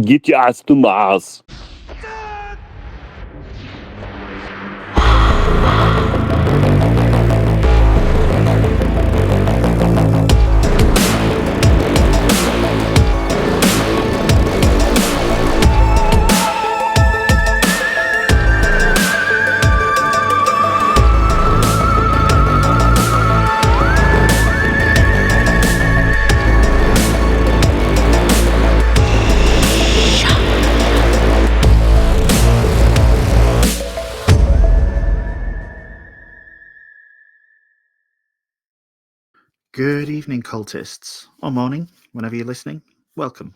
Get your ass to Mars. Good evening, cultists, or morning, whenever you're listening. Welcome.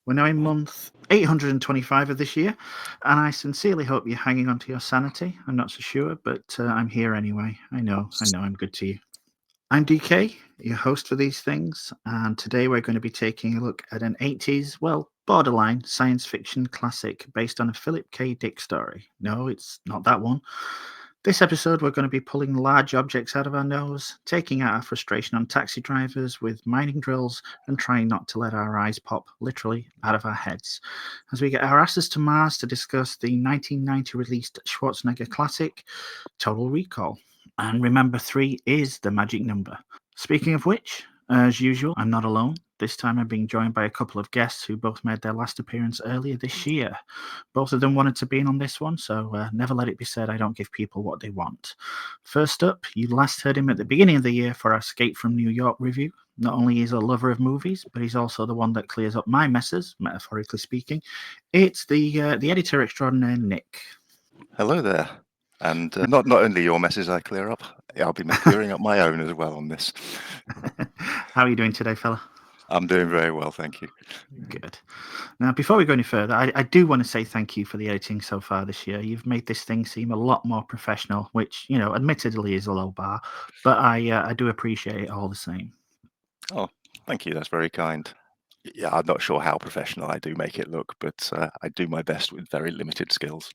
We're now in month 825 of this year, and I sincerely hope you're hanging on to your sanity. I'm not so sure, but I'm here anyway. I know I'm good to you. I'm DK, your host for these things, and today we're going to be taking a look at an 80s, well, borderline science fiction classic based on a Philip K. Dick story. No, it's not that one. This episode, we're going to be pulling large objects out of our nose, taking out our frustration on taxi drivers with mining drills, and trying not to let our eyes pop, literally, out of our heads, as we get our asses to Mars to discuss the 1990 released Schwarzenegger classic, Total Recall. And remember, 3 is the magic number. Speaking of which, as usual, I'm not alone. This time I'm being joined by a couple of guests who both made their last appearance earlier this year. Both of them wanted to be in on this one, so never let it be said I don't give people what they want. First up, you last heard him at the beginning of the year for our Escape from New York review. Not only is he a lover of movies, but he's also the one that clears up my messes, metaphorically speaking. It's the editor extraordinaire, Nick. Hello there. And not only your messes I clear up, I'll be clearing up my own as well on this. How are you doing today, fella? I'm doing very well, thank you. Good. Now, before we go any further, I do want to say thank you for the editing so far this year. You've made this thing seem a lot more professional, which, admittedly is a low bar, but I do appreciate it all the same. Oh, thank you. That's very kind. Yeah, I'm not sure how professional I do make it look, but I do my best with very limited skills.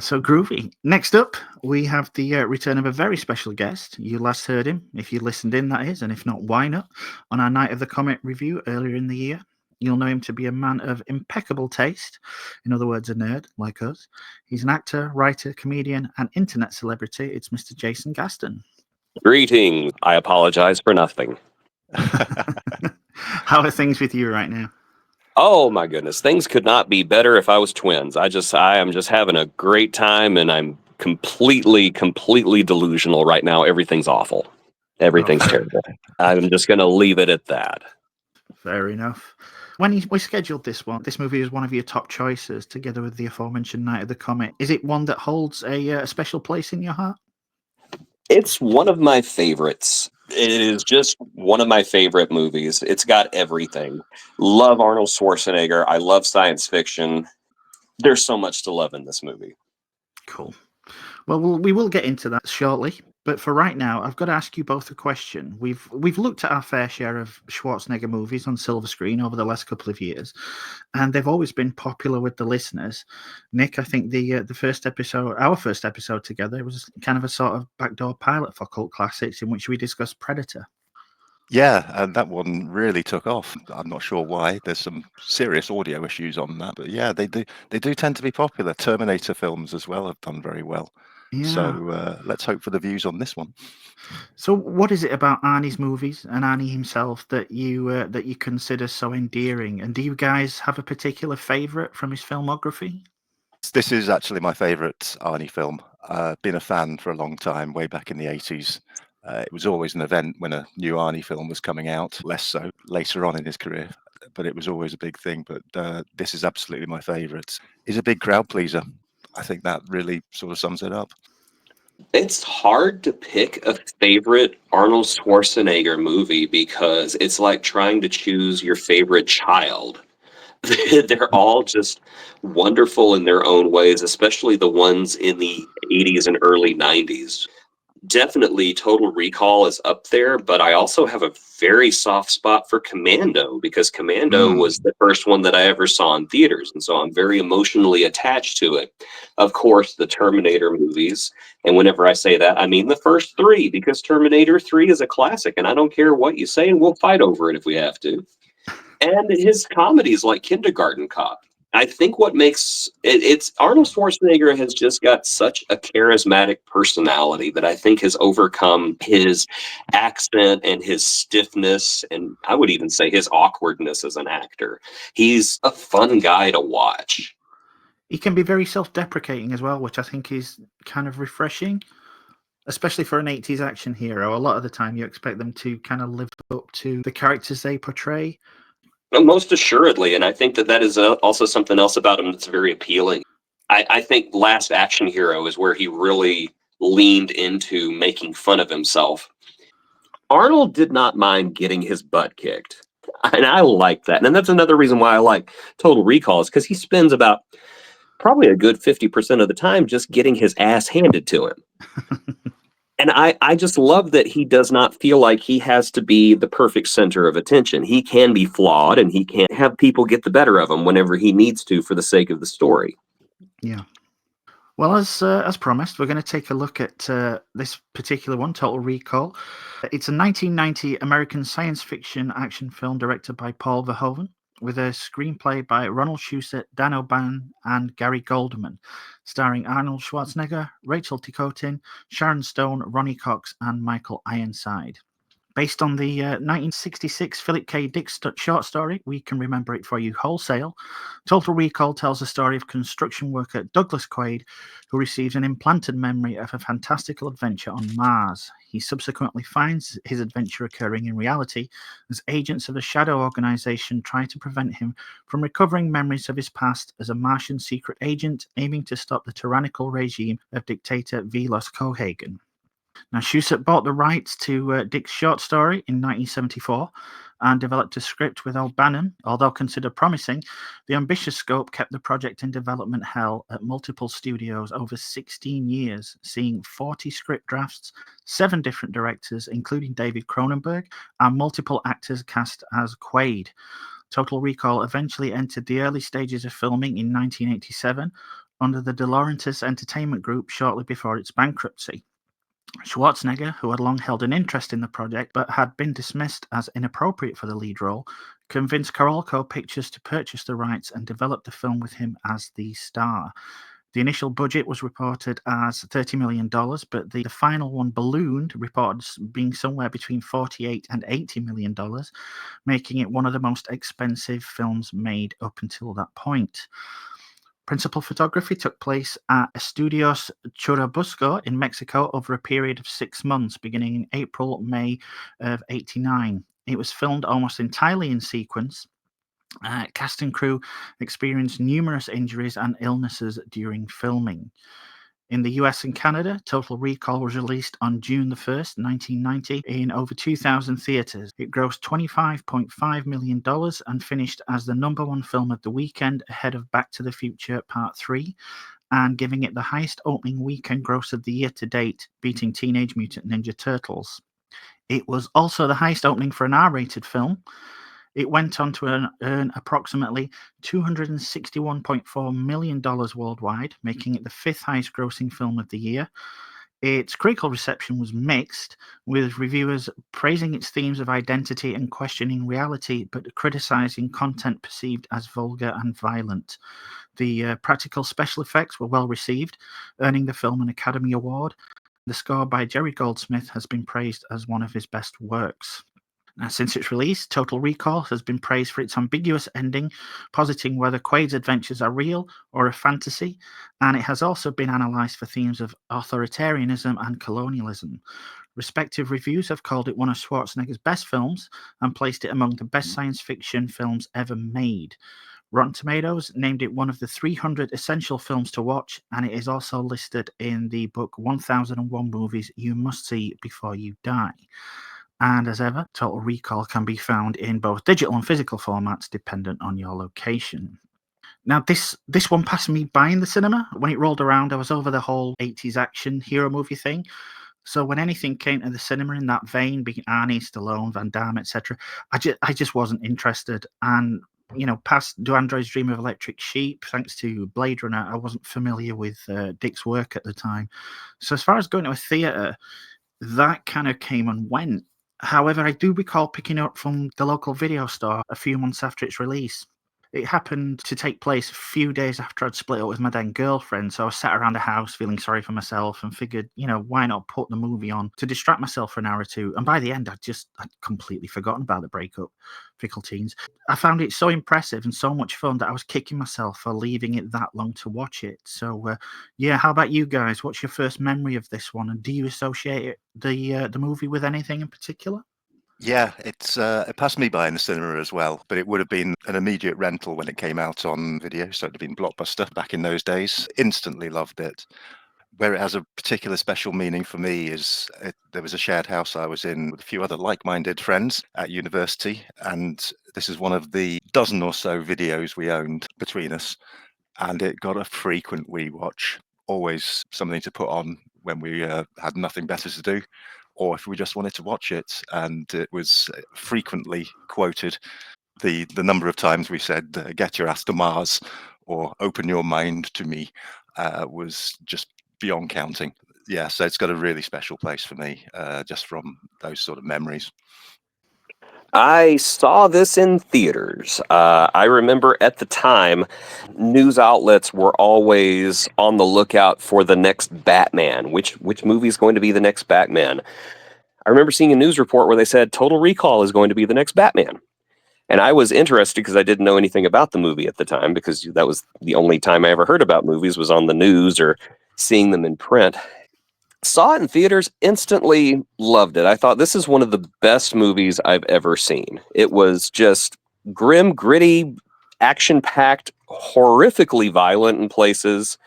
So groovy. Next up, we have the return of a very special guest. You last heard him, if you listened in, that is, and if not, why not, on our Night of the Comet review earlier in the year. You'll know him to be a man of impeccable taste, in other words, a nerd like us. He's an actor, writer, comedian, and internet celebrity. It's Mr. Jason Gaston. Greetings. I apologize for nothing. How are things with you right now? Oh my goodness, things could not be better if I was twins. I am just having a great time, and I'm completely delusional right now. Everything's awful. Everything's terrible. I'm just going to leave it at that. Fair enough. When we scheduled this movie is one of your top choices, together with the aforementioned Night of the Comet. Is it one that holds a special place in your heart? It's one of my favorites. It is just one of my favorite movies. It's got everything. Love Arnold Schwarzenegger. I love science fiction. There's so much to love in this movie. Cool. Well, we will get into that shortly. But for right now, I've got to ask you both a question. We've looked at our fair share of Schwarzenegger movies on silver screen over the last couple of years, and they've always been popular with the listeners. Nick, I think our first episode together was kind of a sort of backdoor pilot for cult classics in which we discussed Predator. Yeah, and that one really took off. I'm not sure why. There's some serious audio issues on that, but yeah, they do tend to be popular. Terminator films as well have done very well. Yeah. So let's hope for the views on this one. So what is it about Arnie's movies and Arnie himself that you consider so endearing? And do you guys have a particular favourite from his filmography? This is actually my favourite Arnie film. Been a fan for a long time, way back in the 80s. It was always an event when a new Arnie film was coming out, less so later on in his career, but it was always a big thing. But this is absolutely my favourite. He's a big crowd pleaser. I think that really sort of sums it up. It's hard to pick a favorite Arnold Schwarzenegger movie because it's like trying to choose your favorite child. They're all just wonderful in their own ways, especially the ones in the 80s and early 90s. Definitely Total Recall is up there, but I also have a very soft spot for Commando because Commando was the first one that I ever saw in theaters, and so I'm very emotionally attached to it. Of course, the Terminator movies, and whenever I say that, I mean the first 3, because Terminator 3 is a classic, and I don't care what you say, and we'll fight over it if we have to. And his comedies like Kindergarten Cop. I think what makes it's Arnold Schwarzenegger has just got such a charismatic personality that I think has overcome his accent and his stiffness, and I would even say his awkwardness as an actor. He's a fun guy to watch. He can be very self-deprecating as well, which I think is kind of refreshing, especially for an 80s action hero. A lot of the time you expect them to kind of live up to the characters they portray. Most assuredly, and I think that is also something else about him that's very appealing. I think Last Action Hero is where he really leaned into making fun of himself. Arnold did not mind getting his butt kicked, and I like that. And that's another reason why I like Total Recall, is because he spends about probably a good 50% of the time just getting his ass handed to him. And I just love that he does not feel like he has to be the perfect center of attention. He can be flawed, and he can have people get the better of him whenever he needs to for the sake of the story. Yeah. Well, as promised, we're going to take a look at this particular one, Total Recall. It's a 1990 American science fiction action film directed by Paul Verhoeven, with a screenplay by Ronald Shusett, Dan O'Bannon, and Gary Goldman, starring Arnold Schwarzenegger, Rachel Ticotin, Sharon Stone, Ronnie Cox, and Michael Ironside. Based on the 1966 Philip K. Dick short story, We Can Remember It For You Wholesale, Total Recall tells the story of construction worker Douglas Quaid, who receives an implanted memory of a fantastical adventure on Mars. He subsequently finds his adventure occurring in reality as agents of a shadow organization try to prevent him from recovering memories of his past as a Martian secret agent aiming to stop the tyrannical regime of dictator Velos Cohagen. Now, Shusett bought the rights to Dick's short story in 1974 and developed a script with O'Bannon. Although considered promising, the ambitious scope kept the project in development hell at multiple studios over 16 years, seeing 40 script drafts, 7 different directors, including David Cronenberg, and multiple actors cast as Quaid. Total Recall eventually entered the early stages of filming in 1987 under the De Laurentiis Entertainment Group shortly before its bankruptcy. Schwarzenegger, who had long held an interest in the project but had been dismissed as inappropriate for the lead role, convinced Carolco Pictures to purchase the rights and develop the film with him as the star. The initial budget was reported as $30 million, but the final one ballooned, reported being somewhere between $48 and $80 million, making it one of the most expensive films made up until that point. Principal photography took place at Estudios Churubusco in Mexico over a period of 6 months, beginning in April-May of '89. It was filmed almost entirely in sequence. Cast and crew experienced numerous injuries and illnesses during filming. In the US and Canada, Total Recall was released on June the 1st, 1990, in over 2,000 theaters. It grossed $25.5 million and finished as the #1 film of the weekend, ahead of Back to the Future Part 3, and giving it the highest opening weekend gross of the year to date, beating Teenage Mutant Ninja Turtles. It was also the highest opening for an R-rated film. It went on to earn approximately $261.4 million worldwide, making it the 5th highest grossing film of the year. Its critical reception was mixed, with reviewers praising its themes of identity and questioning reality, but criticizing content perceived as vulgar and violent. The practical special effects were well received, earning the film an Academy Award. The score by Jerry Goldsmith has been praised as one of his best works. Now, since its release, Total Recall has been praised for its ambiguous ending, positing whether Quaid's adventures are real or a fantasy, and it has also been analysed for themes of authoritarianism and colonialism. Respective reviews have called it one of Schwarzenegger's best films and placed it among the best science fiction films ever made. Rotten Tomatoes named it one of the 300 essential films to watch, and it is also listed in the book 1001 Movies You Must See Before You Die. And as ever, Total Recall can be found in both digital and physical formats, dependent on your location. Now, this one passed me by in the cinema. When it rolled around, I was over the whole 80s action hero movie thing. So when anything came to the cinema in that vein, being Arnie, Stallone, Van Damme, etc., I just wasn't interested. And, you know, past Do Androids Dream of Electric Sheep, thanks to Blade Runner, I wasn't familiar with Dick's work at the time. So as far as going to a theatre, that kind of came and went. However, I do recall picking it up from the local video store a few months after its release. It happened to take place a few days after I'd split up with my then girlfriend, so I sat around the house feeling sorry for myself and figured, why not put the movie on to distract myself for an hour or two. And by the end, I'd completely forgotten about the breakup. Fickle teens. I found it so impressive and so much fun that I was kicking myself for leaving it that long to watch it. So, how about you guys? What's your first memory of this one? And do you associate the movie with anything in particular? Yeah, it passed me by in the cinema as well, but it would have been an immediate rental when it came out on video, so it'd have been Blockbuster back in those days. Instantly loved it. Where it has a particular special meaning for me is there was a shared house I was in with a few other like-minded friends at university, and this is one of the dozen or so videos we owned between us, and it got a frequent rewatch. Always something to put on when we had nothing better to do, or if we just wanted to watch it. And it was frequently quoted. The number of times we said, "Get your ass to Mars," or "Open your mind to me," was just beyond counting. Yeah, so it's got a really special place for me, just from those sort of memories. I saw this in theaters. I remember at the time, news outlets were always on the lookout for the next Batman. Which movie is going to be the next Batman? I remember seeing a news report where they said Total Recall is going to be the next Batman. And I was interested because I didn't know anything about the movie at the time, because that was the only time I ever heard about movies was on the news or seeing them in print. Saw it in theaters, instantly loved it. I thought this is one of the best movies I've ever seen. It was just grim, gritty, action-packed, horrifically violent in places,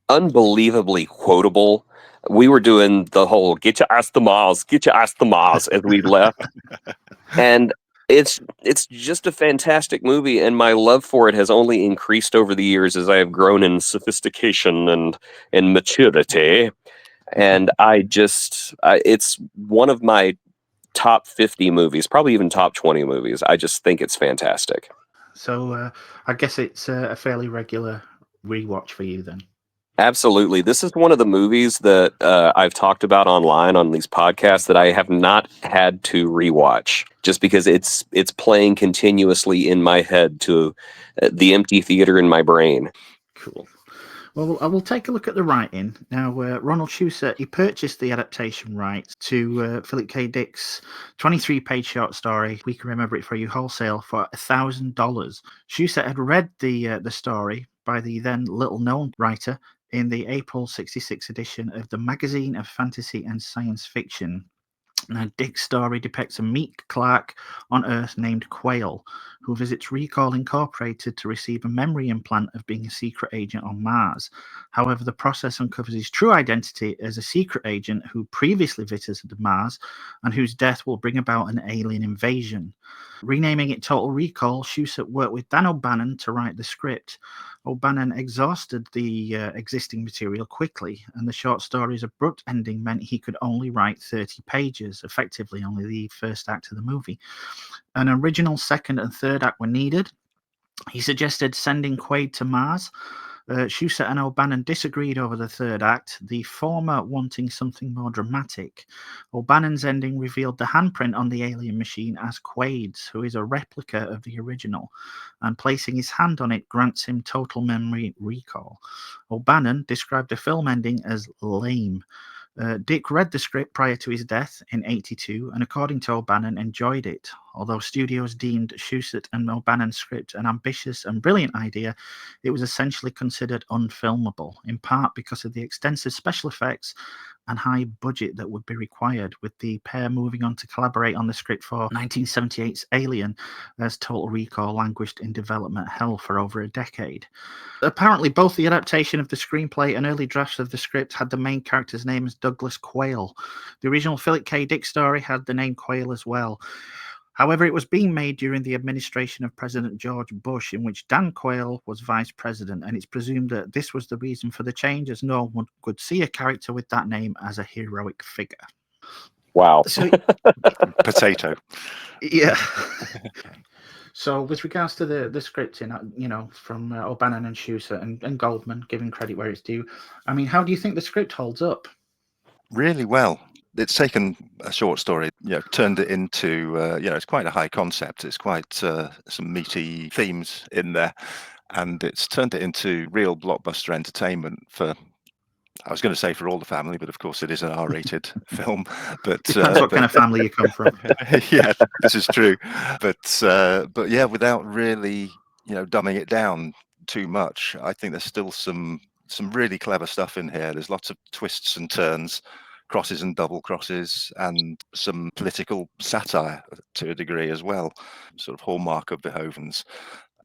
unbelievably quotable. We were doing the whole "get your ass to Mars, get your ass to Mars" as we left. And it's just a fantastic movie, and my love for it has only increased over the years as I have grown in sophistication and maturity. And it's one of my top 50 movies, probably even top 20 movies. I just think it's fantastic. So I guess it's a fairly regular rewatch for you then. Absolutely. This is one of the movies that I've talked about online on these podcasts that I have not had to rewatch, just because it's playing continuously in my head to the empty theater in my brain. Cool. Well, I will take a look at the writing. Now, Ronald Shusett, he purchased the adaptation rights to Philip K. Dick's 23-page short story, We Can Remember It For You, wholesale for $1,000. Shusett had read the story by the then little-known writer in the April '66 edition of the Magazine of Fantasy and Science Fiction. Now, Dick's story depicts a meek clerk on Earth named Quail, who visits Recall Incorporated to receive a memory implant of being a secret agent on Mars. However, the process uncovers his true identity as a secret agent who previously visited Mars and whose death will bring about an alien invasion. Renaming it Total Recall, Shusett worked with Dan O'Bannon to write the script. O'Bannon exhausted the existing material quickly, and the short story's abrupt ending meant he could only write 30 pages, effectively only the first act of the movie. An original second and third act were needed. He suggested sending Quaid to Mars. Shusett and O'Bannon disagreed over the third act, the former wanting something more dramatic. O'Bannon's ending revealed the handprint on the alien machine as Quaid's, who is a replica of the original, and placing his hand on it grants him total memory recall. O'Bannon described the film ending as lame. Dick read the script prior to his death in '82, and according to O'Bannon, enjoyed it. Although studios deemed Shusett and O'Bannon's script an ambitious and brilliant idea, it was essentially considered unfilmable, in part because of the extensive special effects and high budget that would be required, with the pair moving on to collaborate on the script for 1978's Alien, as Total Recall languished in development hell for over a decade. Apparently, both the adaptation of the screenplay and early drafts of the script had the main character's name as Douglas Quail. The original Philip K. Dick story had the name Quail as well. However, it was being made during the administration of President George Bush, in which Dan Quayle was vice president, and it's presumed that this was the reason for the change, as no one could see a character with that name as a heroic figure. Wow. So, Potato. Yeah. So, with regards to the scripting, from O'Bannon and Shusett and Goldman, giving credit where it's due, I mean, how do you think the script holds up? Really well. It's taken a short story, turned it into, it's quite a high concept. It's quite some meaty themes in there, and it's turned it into real blockbuster entertainment for, I was going to say for all the family, but of course it is an R-rated film. But Depends what kind of family you come from. yeah, this is true. But yeah, without really, dumbing it down too much, I think there's still some really clever stuff in here. There's lots of twists and turns, crosses and double crosses, and some political satire to a degree as well, sort of hallmark of Verhoeven's.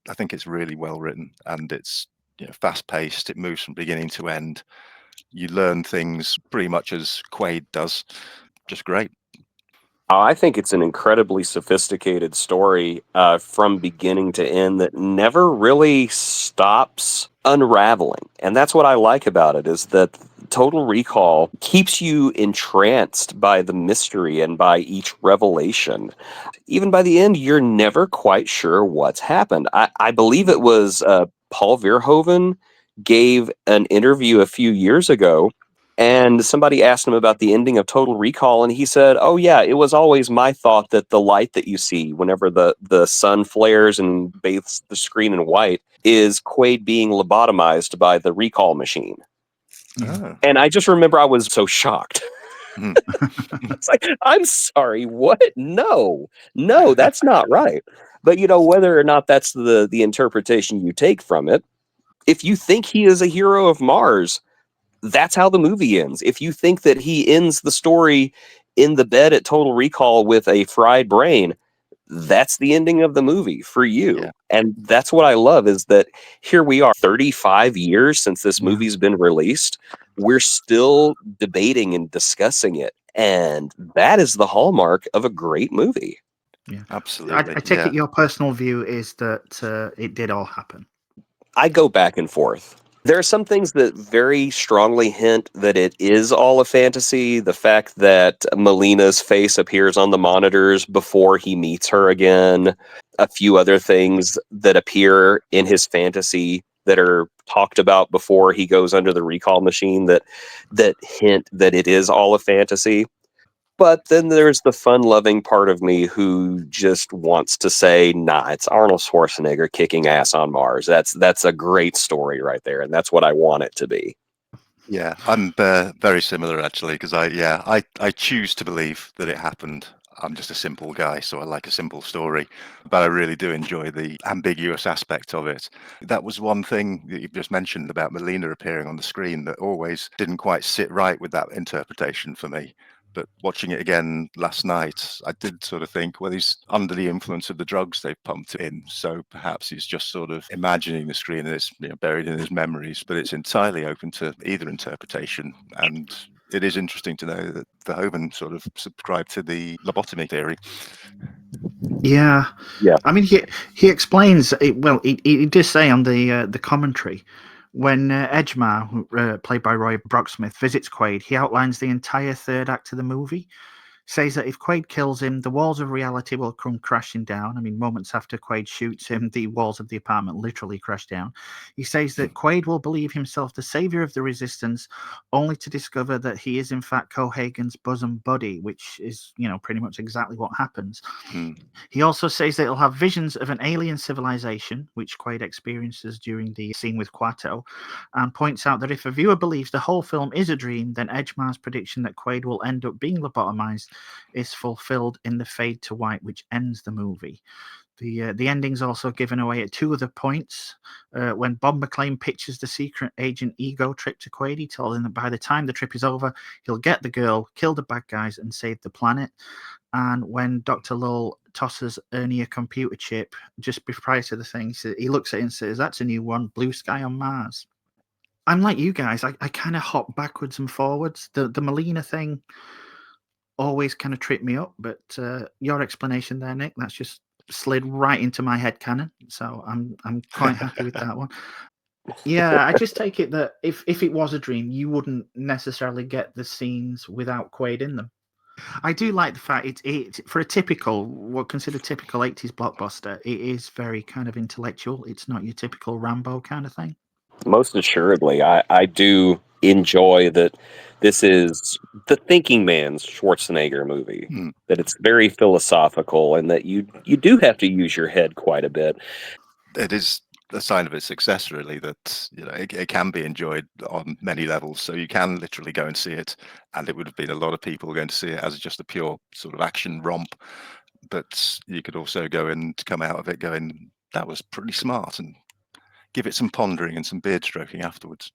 I think it's really well written, and it's fast paced. It moves from beginning to end. You learn things pretty much as Quaid does. Just great. I think it's an incredibly sophisticated story from beginning to end that never really stops unraveling. And that's what I like about it, is that Total Recall keeps you entranced by the mystery and by each revelation. Even by the end, you're never quite sure what's happened. I believe it was Paul Verhoeven gave an interview a few years ago, and somebody asked him about the ending of Total Recall, and he said, "Oh yeah, it was always my thought that the light that you see whenever the sun flares and bathes the screen in white is Quaid being lobotomized by the recall machine." Oh. And I just remember I was so shocked. Mm. It's like, I'm sorry, what? No, that's not right. But whether or not that's the interpretation you take from it, if you think he is a hero of Mars, that's how the movie ends. If you think that he ends the story in the bed at Total Recall with a fried brain, that's the ending of the movie for you. Yeah. And that's what I love, is that here we are 35 years since this movie's been released. We're still debating and discussing it. And that is the hallmark of a great movie. Yeah, absolutely. I take it your personal view is that it did all happen. I go back and forth. There are some things that very strongly hint that it is all a fantasy. The fact that Melina's face appears on the monitors before he meets her again. A few other things that appear in his fantasy that are talked about before he goes under the recall machine that hint that it is all a fantasy. But then there's the fun-loving part of me who just wants to say, nah, it's Arnold Schwarzenegger kicking ass on Mars. That's a great story right there, and that's what I want it to be. Yeah, I'm very similar, actually, because I choose to believe that it happened. I'm just a simple guy, so I like a simple story, but I really do enjoy the ambiguous aspect of it. That was one thing that you've just mentioned about Melina appearing on the screen that always didn't quite sit right with that interpretation for me. But watching it again last night, I did sort of think, well, he's under the influence of the drugs they've pumped in. So perhaps he's just sort of imagining the screen and it's buried in his memories, but it's entirely open to either interpretation. And it is interesting to know that Verhoeven sort of subscribed to the lobotomy theory. Yeah. I mean, he explains it well. He does say on the commentary, when Edgemar, played by Roy Brocksmith, visits Quaid, he outlines the entire third act of the movie. Says that if Quaid kills him, the walls of reality will come crashing down. I mean, moments after Quaid shoots him, the walls of the apartment literally crash down. He says that Quaid will believe himself the savior of the resistance, only to discover that he is in fact Cohagen's bosom buddy, which is, pretty much exactly what happens. He also says that he'll have visions of an alien civilization, which Quaid experiences during the scene with Quato, and points out that if a viewer believes the whole film is a dream, then Edgemar's prediction that Quaid will end up being lobotomized is fulfilled in the fade to white, which ends the movie. The ending's also given away at two other points. When Bob McLean pitches the secret agent ego trip to Quaid, he tells him that by the time the trip is over, he'll get the girl, kill the bad guys, and save the planet. And when Dr. Lull tosses Ernie a computer chip just prior to the thing, he looks at it and says, "That's a new one, Bluesky on Mars." I'm like you guys. I kind of hop backwards and forwards. The Melina thing always kind of tripped me up, but your explanation there, Nick, that's just slid right into my head canon. So I'm quite happy with that one. Yeah, I just take it that if it was a dream, you wouldn't necessarily get the scenes without Quaid in them. I do like the fact it for a typical, what considered typical 80s blockbuster, it is very kind of intellectual. It's not your typical Rambo kind of thing. Most assuredly, I do enjoy that This is the thinking man's Schwarzenegger movie. That it's very philosophical, and that you do have to use your head quite a bit. It is a sign of its success, really, that it can be enjoyed on many levels. So you can literally go and see it, and it would have been a lot of people going to see it as just a pure sort of action romp. But you could also go and come out of it going, that was pretty smart, and give it some pondering and some beard stroking afterwards.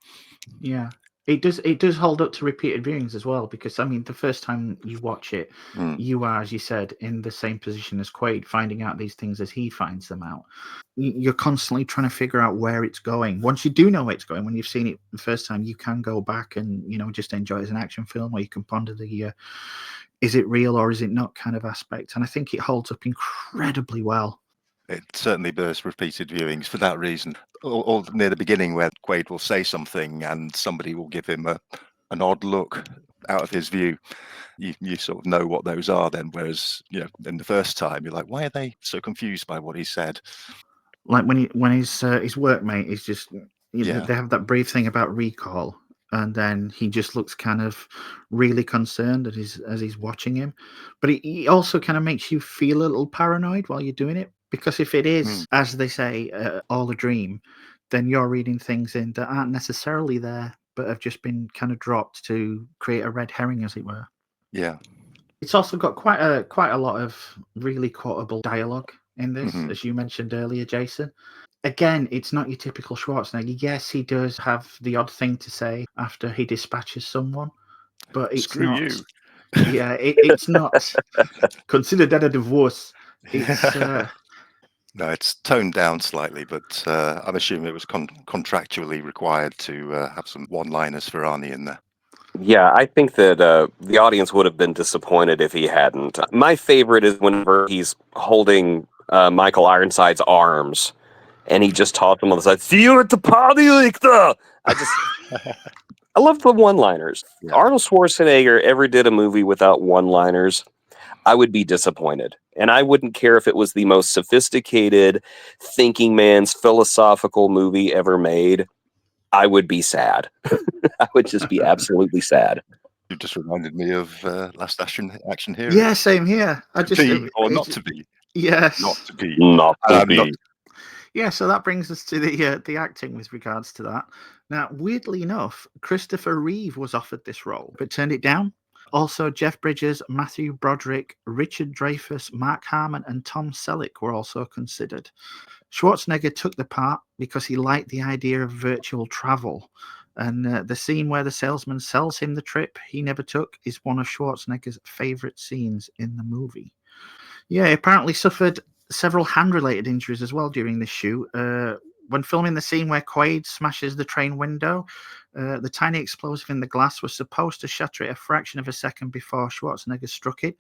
Yeah. It does hold up to repeated viewings as well, because I mean, the first time you watch it, you are, as you said, in the same position as Quaid, finding out these things as he finds them out. You're constantly trying to figure out where it's going. Once you do know where it's going, when you've seen it the first time, you can go back and just enjoy it as an action film, or you can ponder the is it real or is it not kind of aspect. And I think it holds up incredibly well. It certainly bears repeated viewings for that reason. Or near the beginning, where Quaid will say something and somebody will give him an odd look out of his view. You sort of know what those are then, whereas in the first time you're like, why are they so confused by what he said? Like when his workmate is just they have that brief thing about recall, and then he just looks kind of really concerned as he's watching him. But he also kind of makes you feel a little paranoid while you're doing it. Because if it is, as they say, all a dream, then you're reading things in that aren't necessarily there, but have just been kind of dropped to create a red herring, as it were. Yeah. It's also got quite a lot of really quotable dialogue in this, as you mentioned earlier, Jason. Again, it's not your typical Schwarzenegger. Yes, he does have the odd thing to say after he dispatches someone, but it's Screw not. You. Yeah, it's not. Consider that a divorce. It's. No, it's toned down slightly, but I'm assuming it was contractually required to have some one-liners for Arnie in there. Yeah, I think that the audience would have been disappointed if he hadn't. My favorite is whenever he's holding Michael Ironside's arms, and he just talks to him on the side. See you at the party, Victor. I love the one-liners. Yeah. Arnold Schwarzenegger ever did a movie without one-liners, I would be disappointed. And I wouldn't care if it was the most sophisticated thinking man's philosophical movie ever made. I would be sad. I would just be absolutely sad. You just reminded me of Last Action Hero. Yeah, same here. Not to be. Yes. Not to be. Not to be. Yeah, so that brings us to the acting with regards to that. Now, weirdly enough, Christopher Reeve was offered this role, but turned it down. Also, Jeff Bridges, Matthew Broderick, Richard Dreyfuss, Mark Harmon, and Tom Selleck were also considered. Schwarzenegger took the part because he liked the idea of virtual travel. And the scene where the salesman sells him the trip he never took is one of Schwarzenegger's favorite scenes in the movie. Yeah, he apparently suffered several hand-related injuries as well during this shoot. When filming the scene where Quaid smashes the train window, the tiny explosive in the glass was supposed to shatter it a fraction of a second before Schwarzenegger struck it,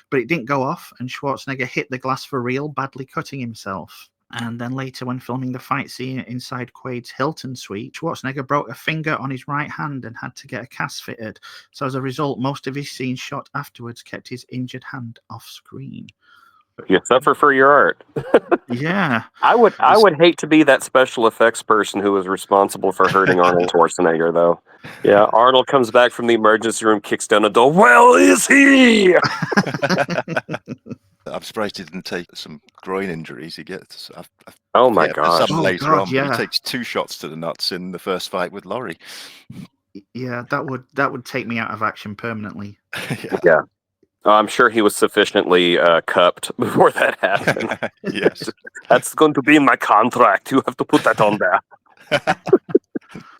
but it didn't go off, and Schwarzenegger hit the glass for real, badly cutting himself. And then later, when filming the fight scene inside Quaid's Hilton suite, Schwarzenegger broke a finger on his right hand and had to get a cast fitted. So as a result, most of his scenes shot afterwards kept his injured hand off screen. You suffer for your art. Yeah. I would hate to be that special effects person who was responsible for hurting Arnold Schwarzenegger, though. Yeah, Arnold comes back from the emergency room, kicks down a door. Well, is he? I'm surprised he didn't take some groin injuries. He gets. Oh my gosh! Later on, yeah. He takes 2 shots to the nuts in the first fight with Laurie. Yeah, that would take me out of action permanently. Yeah. I'm sure he was sufficiently cupped before that happened. Yes. That's going to be in my contract. You have to put that on there.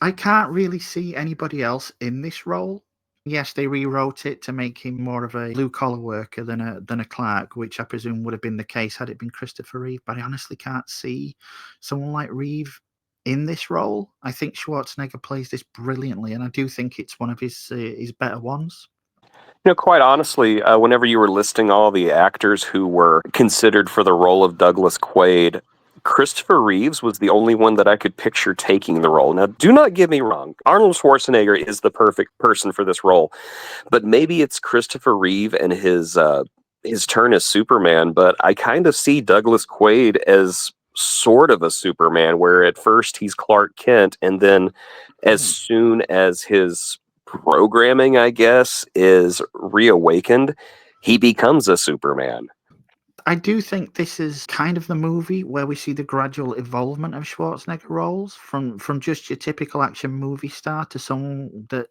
I can't really see anybody else in this role. Yes, they rewrote it to make him more of a blue-collar worker than a clerk, which I presume would have been the case had it been Christopher Reeve. But I honestly can't see someone like Reeve in this role. I think Schwarzenegger plays this brilliantly, and I do think it's one of his better ones. Quite honestly, whenever you were listing all the actors who were considered for the role of Douglas Quaid, Christopher Reeves was the only one that I could picture taking the role. Now, do not get me wrong. Arnold Schwarzenegger is the perfect person for this role, but maybe it's Christopher Reeve and his turn as Superman, but I kind of see Douglas Quaid as sort of a Superman, where at first he's Clark Kent, and then as soon as his programming, I guess, is reawakened, he becomes a Superman. I do think this is kind of the movie where we see the gradual evolvement of Schwarzenegger roles from just your typical action movie star to someone that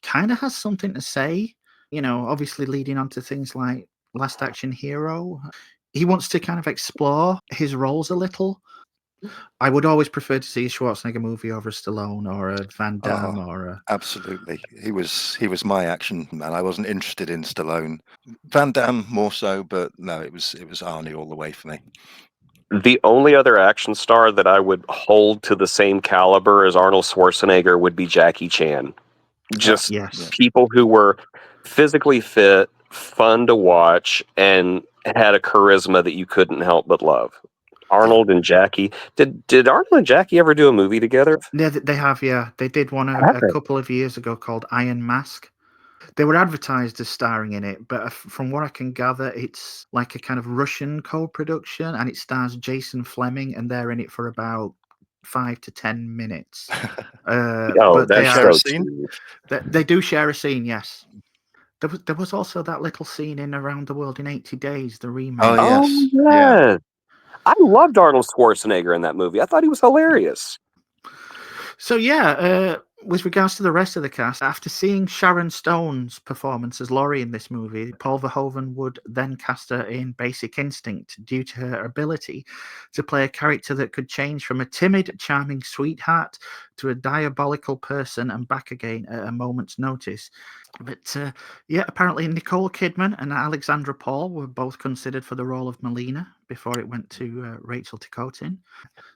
kind of has something to say. You know, obviously leading on to things like Last Action Hero. He wants to kind of explore his roles a little. I would always prefer to see a Schwarzenegger movie over a Stallone or a Van Damme or a... Absolutely. He was my action man. I wasn't interested in Stallone. Van Damme more so, but no, it was Arnie all the way for me. The only other action star that I would hold to the same caliber as Arnold Schwarzenegger would be Jackie Chan. Just yes. people who were physically fit, fun to watch, and had a charisma that you couldn't help but love. Arnold and Jackie. Did Arnold and Jackie ever do a movie together? Yeah, they have, yeah. They did one a couple of years ago called Iron Mask. They were advertised as starring in it, but from what I can gather, it's like a kind of Russian co-production, and it stars Jason Fleming, and they're in it for about 5 to 10 minutes. But that's share a so scene? cute. they do share a scene, yes. There was also that little scene in Around the World in 80 Days, the remake. Oh, yes. Oh, Yeah. yeah. I loved Arnold Schwarzenegger in that movie. I thought he was hilarious. So with regards to the rest of the cast, after seeing Sharon Stone's performance as Laurie in this movie, Paul Verhoeven would then cast her in Basic Instinct due to her ability to play a character that could change from a timid, charming sweetheart to a diabolical person and back again at a moment's notice. But apparently Nicole Kidman and Alexandra Paul were both considered for the role of Melina before it went to Rachel Ticotin.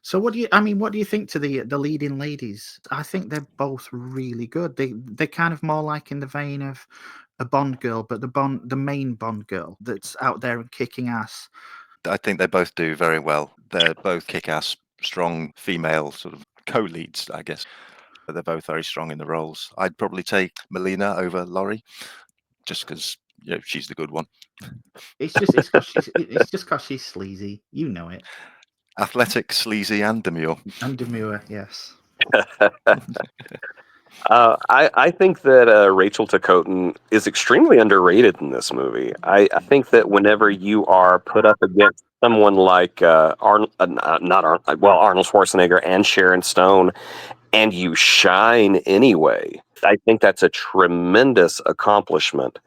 So what do you think to the leading ladies? I think they're both really good. They're kind of more like in the vein of a Bond girl, but the main Bond girl that's out there and kicking ass. I think they both do very well. They're both kick-ass, strong female sort of co-leads, I guess. They're both very strong in the roles. I'd probably take Melina over Laurie, just because she's the good one. It's just because she's sleazy. You know it. Athletic, sleazy, and demure. And demure, yes. I think that Rachel Ticotin is extremely underrated in this movie. I think that whenever you are put up against someone like Arnold Schwarzenegger and Sharon Stone, and you shine anyway, I think that's a tremendous accomplishment.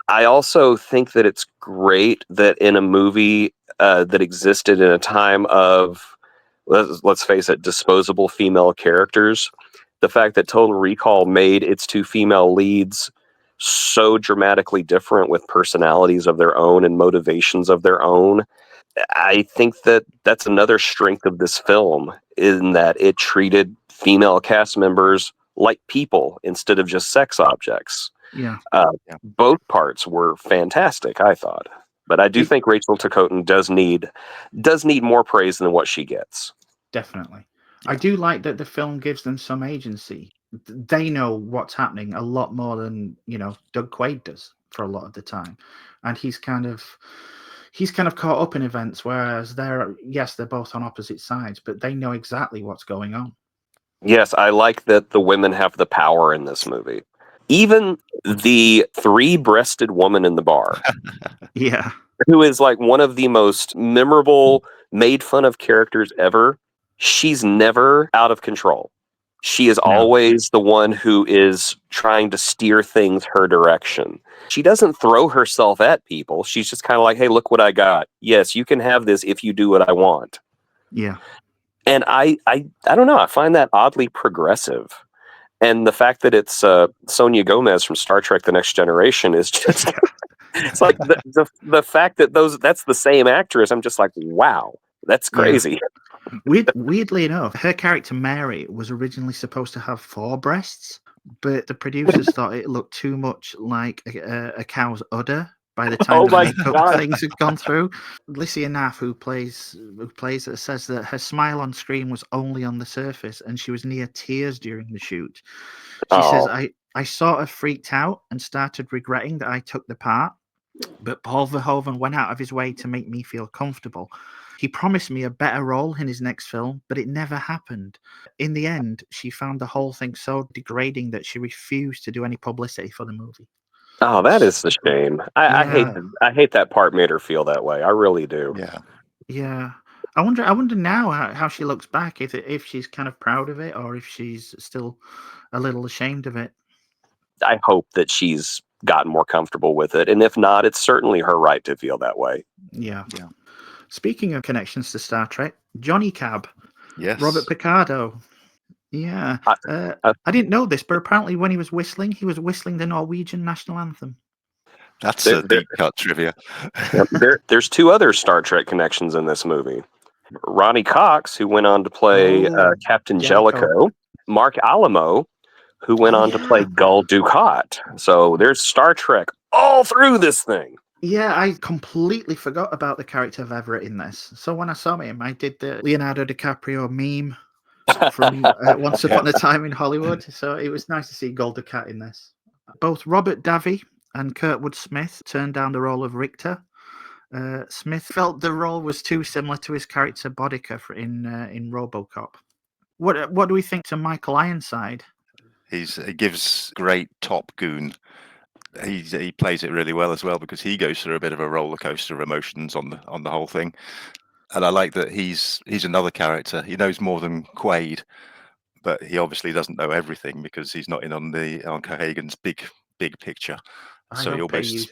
I also think that it's great that in a movie that existed in a time of, let's face it, disposable female characters, the fact that Total Recall made its two female leads so dramatically different with personalities of their own and motivations of their own, I think that that's another strength of this film, in that it treated female cast members like people instead of just sex objects. Yeah. Both parts were fantastic, I thought. But I do think Rachel Ticotin does need more praise than what she gets. Definitely. I do like that the film gives them some agency. They know what's happening a lot more than, Doug Quaid does for a lot of the time. And he's kind of caught up in events, whereas they're both on opposite sides, but they know exactly what's going on. Yes, I like that the women have the power in this movie. Even the three-breasted woman in the bar. Yeah. Who is like one of the most memorable, made fun of characters ever. She's never out of control. She is always the one who is trying to steer things her direction. She doesn't throw herself at people. She's just kind of like, hey, look what I got. Yes, you can have this if you do what I want. Yeah. And I don't know. I find that oddly progressive. And the fact that it's Sonia Gomez from Star Trek The Next Generation is just... It's like the fact that that's the same actress. I'm just like, wow, that's crazy. Yeah. Weirdly enough, her character Mary was originally supposed to have 4 breasts, but the producers thought it looked too much like a cow's udder by the time the makeup things had gone through. Lycia Naff, who plays it, says that her smile on screen was only on the surface, and she was near tears during the shoot. She says, I sort of freaked out and started regretting that I took the part, but Paul Verhoeven went out of his way to make me feel comfortable. He promised me a better role in his next film, but it never happened. In the end, she found the whole thing so degrading that she refused to do any publicity for the movie. Oh, that is a shame. I hate Yeah. I hate that part made her feel that way. I really do. Yeah. Yeah. I wonder now how she looks back, if she's kind of proud of it or if she's still a little ashamed of it. I hope that she's gotten more comfortable with it, and if not, it's certainly her right to feel that way. Yeah. Yeah. Speaking of connections to Star Trek, Johnny Cab, Yes. Robert Picardo. Yeah. I- I didn't know this, but apparently when he was whistling the Norwegian national anthem. That's There- a deep cut trivia. There's two other Star Trek connections in this movie. Ronnie Cox, who went on to play Captain Jellicoe, Mark Alamo, who went on to play Gul Dukat. So there's Star Trek all through this thing. Yeah, I completely forgot about the character of Everett in this. So when I saw him, I did the Leonardo DiCaprio meme from Once Upon a Time in Hollywood. So it was nice to see Gul Dukat in this. Both Robert Davi and Kurtwood Smith turned down the role of Richter. Smith felt the role was too similar to his character Boudica in RoboCop. What do we think to Michael Ironside? He gives great Top Goon. He plays it really well as well, because he goes through a bit of a roller coaster of emotions on the whole thing. And I like that he's another character. He knows more than Quaid, but he obviously doesn't know everything because he's not in on Cohagen's big picture. So he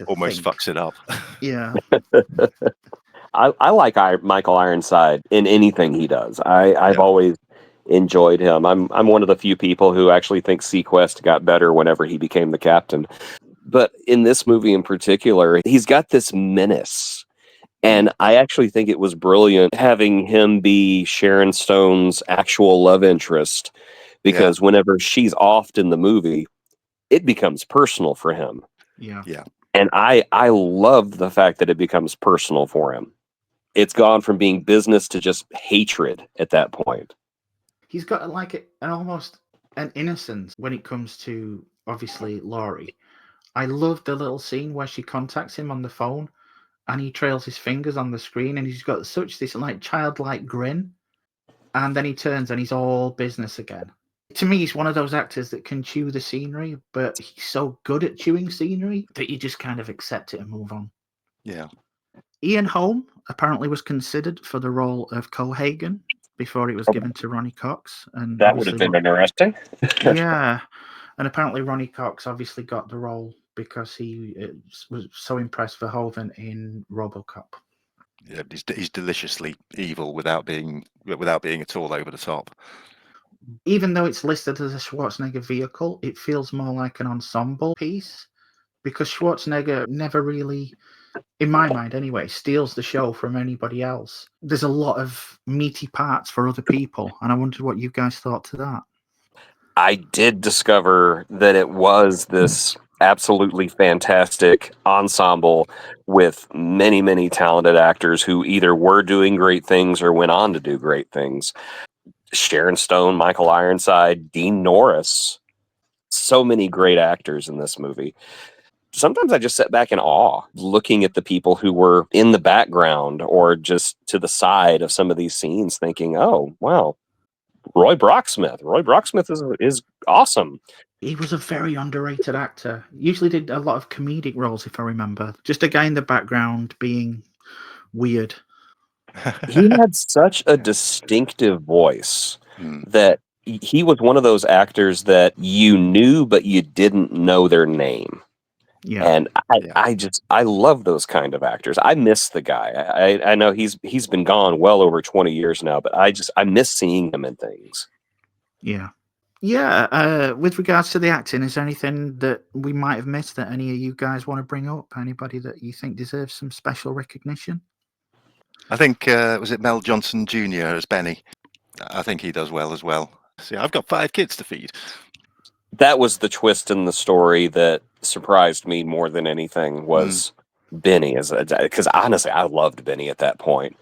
almost fucks it up. Yeah. I like Michael Ironside in anything he does. I've always enjoyed him. I'm one of the few people who actually think Sequest got better whenever he became the captain. But in this movie in particular, he's got this menace. And I actually think it was brilliant having him be Sharon Stone's actual love interest, because whenever she's offed in the movie, it becomes personal for him. Yeah. And I love the fact that it becomes personal for him. It's gone from being business to just hatred at that point. He's got almost an innocence when it comes to, obviously, Laurie. I love the little scene where she contacts him on the phone and he trails his fingers on the screen and he's got this childlike grin, and then he turns and he's all business again. To me, he's one of those actors that can chew the scenery, but he's so good at chewing scenery that you just kind of accept it and move on. Yeah. Ian Holm apparently was considered for the role of Cohagen before it was given to Ronnie Cox. And that would have been interesting. Yeah. And apparently Ronnie Cox obviously got the role because he was so impressed with Verhoeven in RoboCop. Yeah, he's deliciously evil without being at all over the top. Even though it's listed as a Schwarzenegger vehicle, it feels more like an ensemble piece, because Schwarzenegger never really, in my mind anyway, steals the show from anybody else. There's a lot of meaty parts for other people, and I wondered what you guys thought to that. I did discover that it was this absolutely fantastic ensemble with many, many talented actors who either were doing great things or went on to do great things. Sharon Stone, Michael Ironside, Dean Norris. So many great actors in this movie. Sometimes I just sit back in awe looking at the people who were in the background or just to the side of some of these scenes, thinking, oh, wow, Roy Brocksmith. Roy Brocksmith is awesome. He was a very underrated actor. Usually did a lot of comedic roles, if I remember. Just a guy in the background being weird. He had such a distinctive voice that he was one of those actors that you knew, but you didn't know their name. Yeah. And I love those kind of actors. I miss the guy. I know he's been gone well over 20 years now, but I miss seeing him in things. Yeah. Yeah. With regards to the acting, is there anything that we might have missed that any of you guys want to bring up? Anybody that you think deserves some special recognition? I think, was it Mel Johnson Jr. as Benny? I think he does well as well. See, I've got 5 kids to feed. That was the twist in the story that surprised me more than anything was Benny, because honestly, I loved Benny at that point.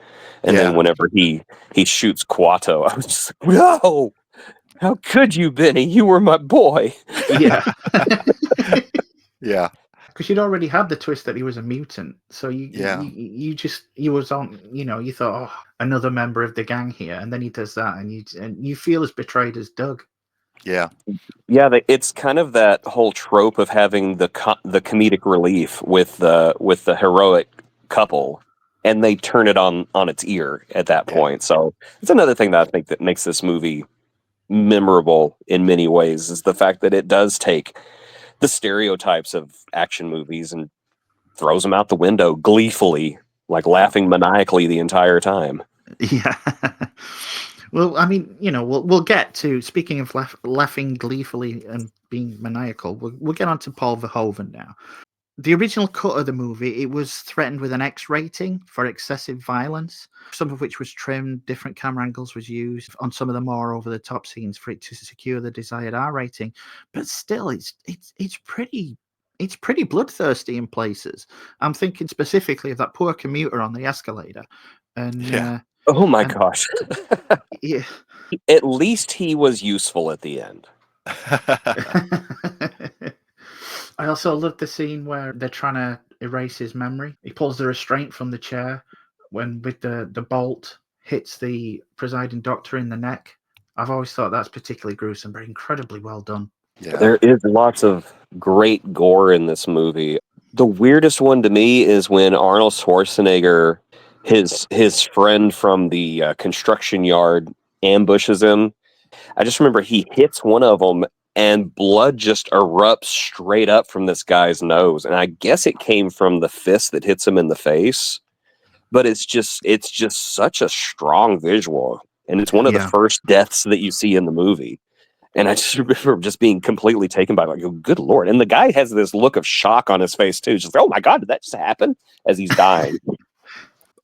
And then whenever he shoots Quato, I was just like, no, how could you, Benny? You were my boy. Yeah. Yeah. because you'd already had the twist that he was a mutant, so you was on, you thought, oh, another member of the gang here, and then he does that, and you feel as betrayed as Doug. Yeah. It's kind of that whole trope of having the comedic relief with the heroic couple, and they turn it on its ear at that point. So it's another thing that I think that makes this movie memorable in many ways, is the fact that it does take the stereotypes of action movies and throws them out the window gleefully, like laughing maniacally the entire time. Yeah. Well, I mean, we'll get to, speaking of laughing gleefully and being maniacal, we'll get on to Paul Verhoeven now. The original cut of the movie, it was threatened with an X rating for excessive violence, some of which was trimmed, different camera angles was used on some of the more over-the-top scenes for it to secure the desired R rating. But still, it's pretty bloodthirsty in places. I'm thinking specifically of that poor commuter on the escalator. And oh my gosh. Yeah. At least he was useful at the end. I also love the scene where they're trying to erase his memory. He pulls the restraint from the chair when with the bolt hits the presiding doctor in the neck. I've always thought that's particularly gruesome, but incredibly well done. Yeah. There is lots of great gore in this movie. The weirdest one to me is when Arnold Schwarzenegger, his friend from the construction yard, ambushes him. I just remember he hits one of them and blood just erupts straight up from this guy's nose. And I guess it came from the fist that hits him in the face. But it's just such a strong visual. And it's one of the first deaths that you see in the movie. And I just remember just being completely taken by, like, oh, good Lord. And the guy has this look of shock on his face, too. Just, oh, my God, did that just happen? As he's dying.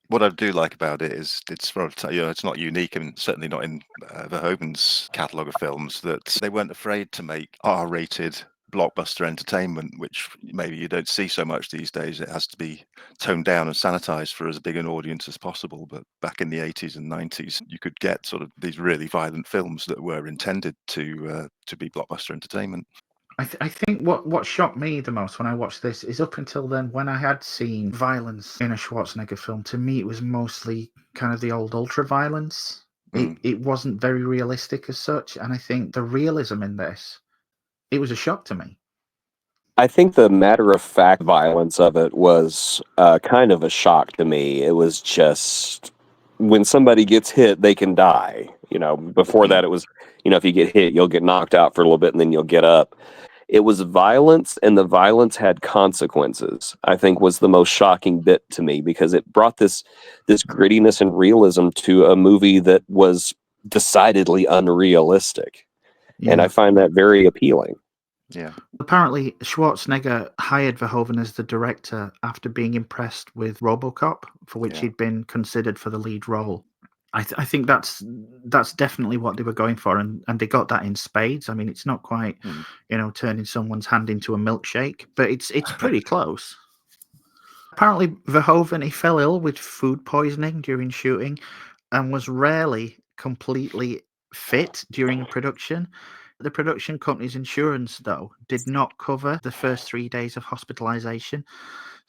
What I do like about it is it's not unique, and certainly not in Verhoeven's catalogue of films, that they weren't afraid to make R-rated blockbuster entertainment, which maybe you don't see so much these days. It has to be toned down and sanitized for as big an audience as possible. But back in the 80s and 90s, you could get sort of these really violent films that were intended to be blockbuster entertainment. I think what shocked me the most when I watched this is, up until then, when I had seen violence in a Schwarzenegger film, to me it was mostly kind of the old ultra violence. It wasn't very realistic as such, and I think the realism in this, it was a shock to me. I think the matter-of-fact violence of it was kind of a shock to me. It was just, when somebody gets hit, they can die. Before that, it was, if you get hit, you'll get knocked out for a little bit and then you'll get up. It was violence, and the violence had consequences, I think, was the most shocking bit to me, because it brought this grittiness and realism to a movie that was decidedly unrealistic. Yeah. And I find that very appealing. Yeah. Apparently, Schwarzenegger hired Verhoeven as the director after being impressed with RoboCop, for which he'd been considered for the lead role. I think that's definitely what they were going for, and they got that in spades. I mean, it's not quite, turning someone's hand into a milkshake, but it's pretty close. Apparently, Verhoeven, he fell ill with food poisoning during shooting and was rarely completely fit during production. The production company's insurance, though, did not cover the first 3 days of hospitalization.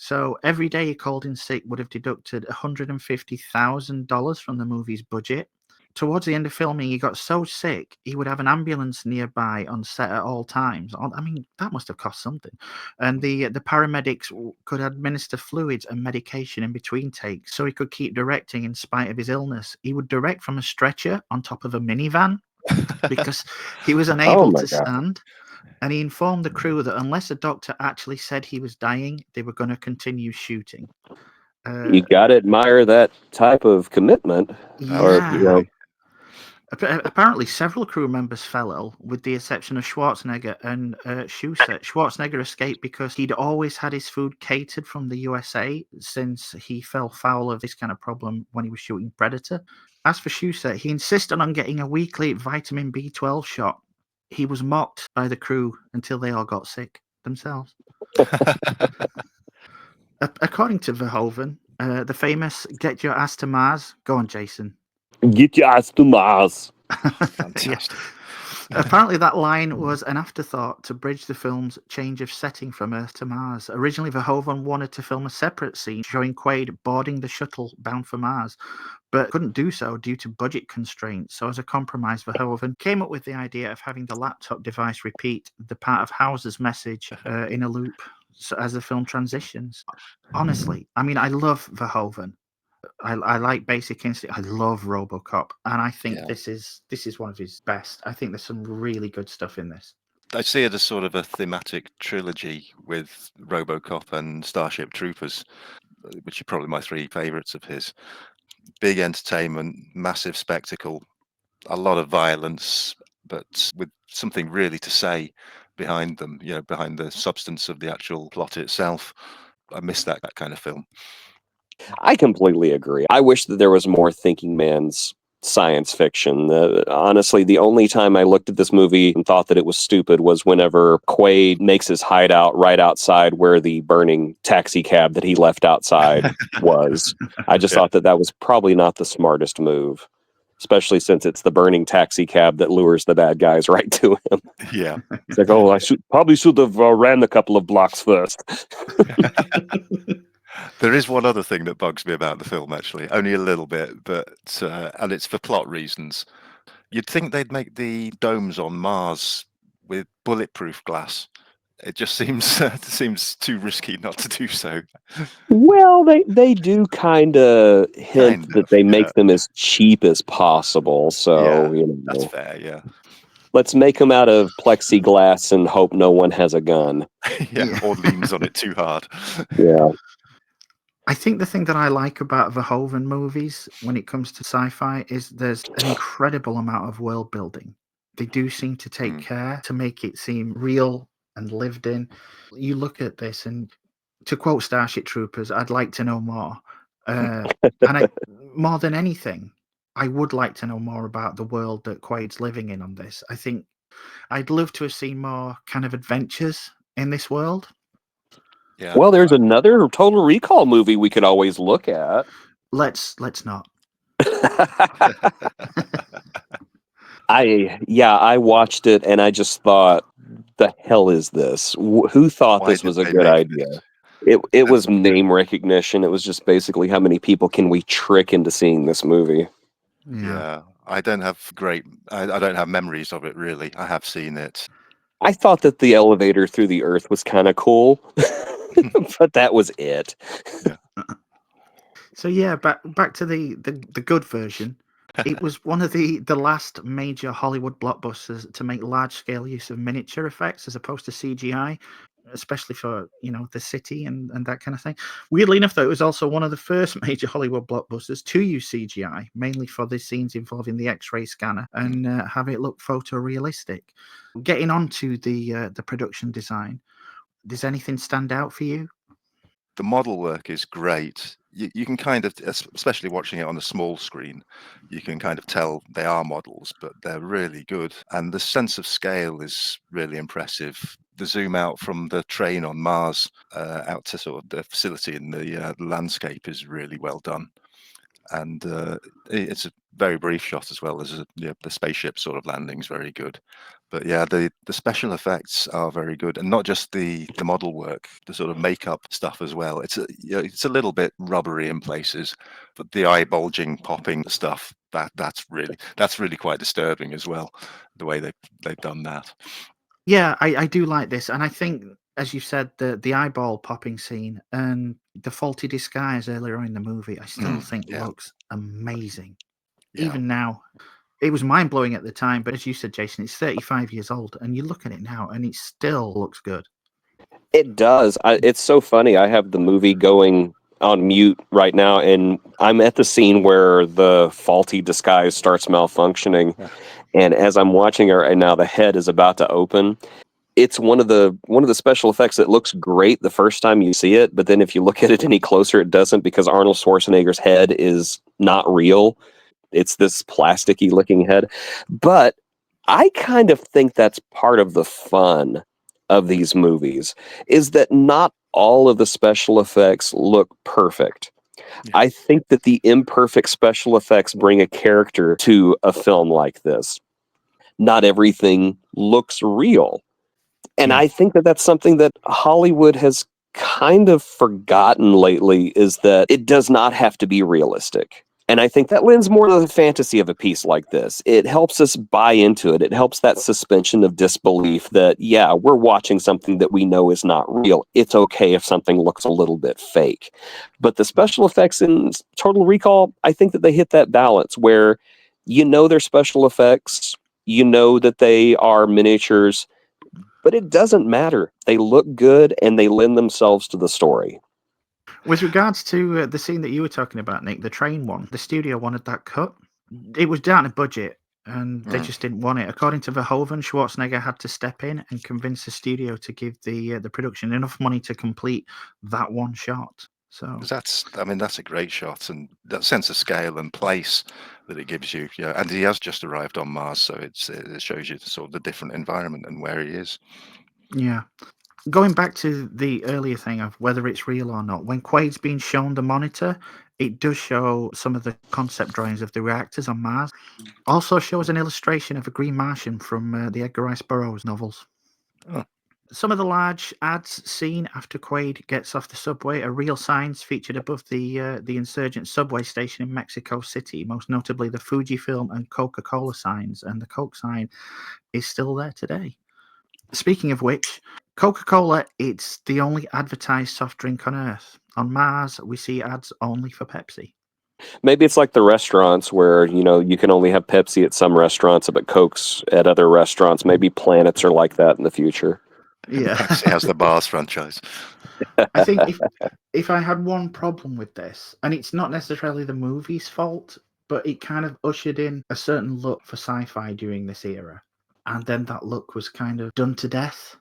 So every day he called in sick would have deducted $150,000 from the movie's budget. Towards the end of filming, he got so sick, he would have an ambulance nearby on set at all times. I mean, that must have cost something. And the paramedics could administer fluids and medication in between takes, so he could keep directing in spite of his illness. He would direct from a stretcher on top of a minivan because he was unable to stand. And he informed the crew that unless a doctor actually said he was dying, they were going to continue shooting. You got to admire that type of commitment. Yeah. Apparently, several crew members fell ill, with the exception of Schwarzenegger and Schuster. Schwarzenegger escaped because he'd always had his food catered from the USA, since he fell foul of this kind of problem when he was shooting Predator. As for Schuster, he insisted on getting a weekly vitamin B12 shot. He was mocked by the crew until they all got sick themselves. According to Verhoeven, the famous "Get your ass to Mars." Go on, Jason. Get your ass to Mars. Fantastic. Apparently, that line was an afterthought to bridge the film's change of setting from Earth to Mars. Originally, Verhoeven wanted to film a separate scene showing Quaid boarding the shuttle bound for Mars, but couldn't do so due to budget constraints. So, as a compromise, Verhoeven came up with the idea of having the laptop device repeat the part of Hauser's message in a loop as the film transitions. Honestly, I mean, I love Verhoeven. I like Basic Instinct. I love RoboCop, and I think this is one of his best. I think there's some really good stuff in this. I see it as sort of a thematic trilogy with RoboCop and Starship Troopers, which are probably my three favourites of his. Big entertainment, massive spectacle, a lot of violence, but with something really to say behind them, behind the substance of the actual plot itself. I miss that kind of film. I completely agree. I wish that there was more thinking man's science fiction. Honestly, the only time I looked at this movie and thought that it was stupid was whenever Quaid makes his hideout right outside where the burning taxi cab that he left outside was. I just thought that was probably not the smartest move, especially since it's the burning taxi cab that lures the bad guys right to him. Yeah. It's like, oh, I probably should have ran a couple of blocks first. There is one other thing that bugs me about the film, actually, only a little bit, but and it's for plot reasons. You'd think they'd make the domes on Mars with bulletproof glass. It just seems too risky not to do so. Well, they do kind of hint that they make them as cheap as possible. So that's fair. Yeah. Let's make them out of plexiglass and hope no one has a gun. Or leans on it too hard. Yeah. I think the thing that I like about Verhoeven movies when it comes to sci-fi is there's an incredible amount of world building. They do seem to take care to make it seem real and lived in. You look at this, and to quote Starship Troopers, I'd like to know more. More than anything, I would like to know more about the world that Quaid's living in on this. I think I'd love to have seen more kind of adventures in this world. Yeah. Well, there's another Total Recall movie we could always look at. Let's not. I watched it and I just thought, the hell is this? Who thought this was a good idea? It was name recognition. It was just basically how many people can we trick into seeing this movie? Yeah. I don't have I don't have memories of it, really. I have seen it. I thought that the elevator through the earth was kind of cool, but that was it. So back to the good version. It was one of the last major Hollywood blockbusters to make large-scale use of miniature effects as opposed to CGI, especially for the city and that kind of thing. Weirdly enough, though, it was also one of the first major Hollywood blockbusters to use CGI, mainly for the scenes involving the X-ray scanner and have it look photorealistic. Getting on to the production design, does anything stand out for you? The model work is great. You can kind of, especially watching it on a small screen, you can kind of tell they are models, but they're really good. And the sense of scale is really impressive. The zoom out from the train on Mars out to sort of the facility and the landscape is really well done. And it's a very brief shot as well as the spaceship sort of landing's very good. But yeah, the special effects are very good, and not just the model work, the sort of makeup stuff as well. It's a little bit rubbery in places, but the eye bulging, popping stuff that's really quite disturbing as well. The way they've done that. Yeah, I do like this, and I think, as you said, the eyeball popping scene and the faulty disguise earlier on in the movie, I still think looks amazing. Yeah. Even now, it was mind-blowing at the time, but as you said, Jason, it's 35 years old, and you look at it now, and it still looks good. It does. It's so funny. I have the movie going on mute right now, and I'm at the scene where the faulty disguise starts malfunctioning, and as I'm watching it right now, the head is about to open. It's one of the special effects that looks great the first time you see it, but then if you look at it any closer, it doesn't, because Arnold Schwarzenegger's head is not real. It's this plasticky looking head. But I kind of think that's part of the fun of these movies, is that not all of the special effects look perfect. Yeah. I think that the imperfect special effects bring a character to a film like this. not everything looks real. And Yeah. I think that that's something that Hollywood has kind of forgotten lately, is that it does not have to be realistic. And I think that lends more to the fantasy of a piece like this. It helps us buy into it. It helps that suspension of disbelief that, yeah, we're watching something that we know is not real. It's okay if something looks a little bit fake. But the special effects in Total Recall, I think that they hit that balance where you know they're special effects, you know that they are miniatures, but it doesn't matter. They look good and they lend themselves to the story. With regards to the scene that you were talking about, Nick, the train one, the studio wanted that cut. It was down to budget, and they just didn't want it. According to Verhoeven, Schwarzenegger had to step in and convince the studio to give the production enough money to complete that one shot. So that's a great shot, and that sense of scale and place that it gives you. Yeah, and he has just arrived on Mars, so it shows you sort of the different environment and where he is. yeah. Going back to the earlier thing of whether it's real or not, when Quaid's being shown the monitor, it does show some of the concept drawings of the reactors on Mars. Also shows an illustration of a Green Martian from the Edgar Rice Burroughs novels. Oh. Some of the large ads seen after Quaid gets off the subway are real signs featured above the insurgent subway station in Mexico City, most notably the Fujifilm and Coca-Cola signs, and the Coke sign is still there today. Speaking of which, Coca-Cola, it's the only advertised soft drink on Earth. On Mars, we see ads only for Pepsi. Maybe it's like the restaurants where, you can only have Pepsi at some restaurants, but Coke's at other restaurants. Maybe planets are like that in the future. Yeah. Pepsi has the Bars franchise. I think if I had one problem with this, and it's not necessarily the movie's fault, but it kind of ushered in a certain look for sci-fi during this era. And then that look was kind of done to death.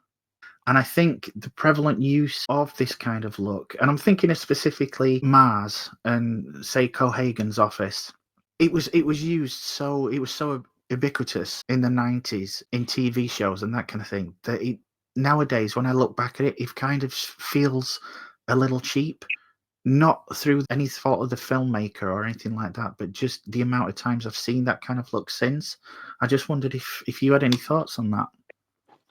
And I think the prevalent use of this kind of look, and I'm thinking of specifically Mars and, say, Cohagen's office, it was used so, it was so ubiquitous in the 90s in TV shows and that kind of thing, that nowadays, when I look back at it, it kind of feels a little cheap. Not through any fault of the filmmaker or anything like that, but just the amount of times I've seen that kind of look since. I just wondered if you had any thoughts on that.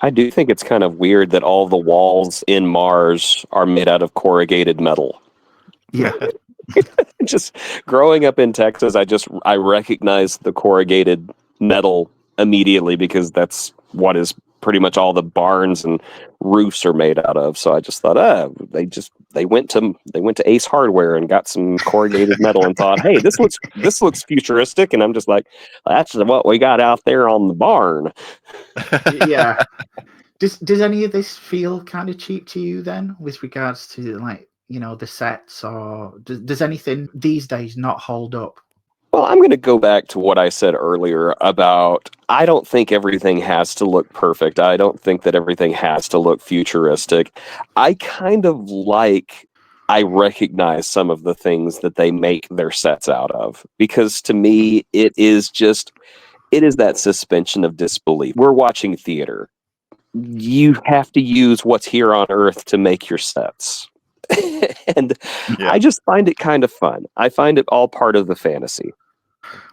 I do think it's kind of weird that all the walls in Mars are made out of corrugated metal. Yeah. Just growing up in Texas, I recognize the corrugated metal immediately because that's what is pretty much all the barns and roofs are made out of. So I just thought, they went to Ace Hardware and got some corrugated metal and thought, hey, this looks futuristic. And I'm just like, that's what we got out there on the barn. Yeah. Does any of this feel kind of cheap to you then, with regards to, like, the sets, or does anything these days not hold up? Well, I'm going to go back to what I said earlier about, I don't think everything has to look perfect. I don't think that everything has to look futuristic. I recognize some of the things that they make their sets out of, because to me, it is that suspension of disbelief. We're watching theater. You have to use what's here on Earth to make your sets. And yeah. I just find it kind of fun. I find it all part of the fantasy.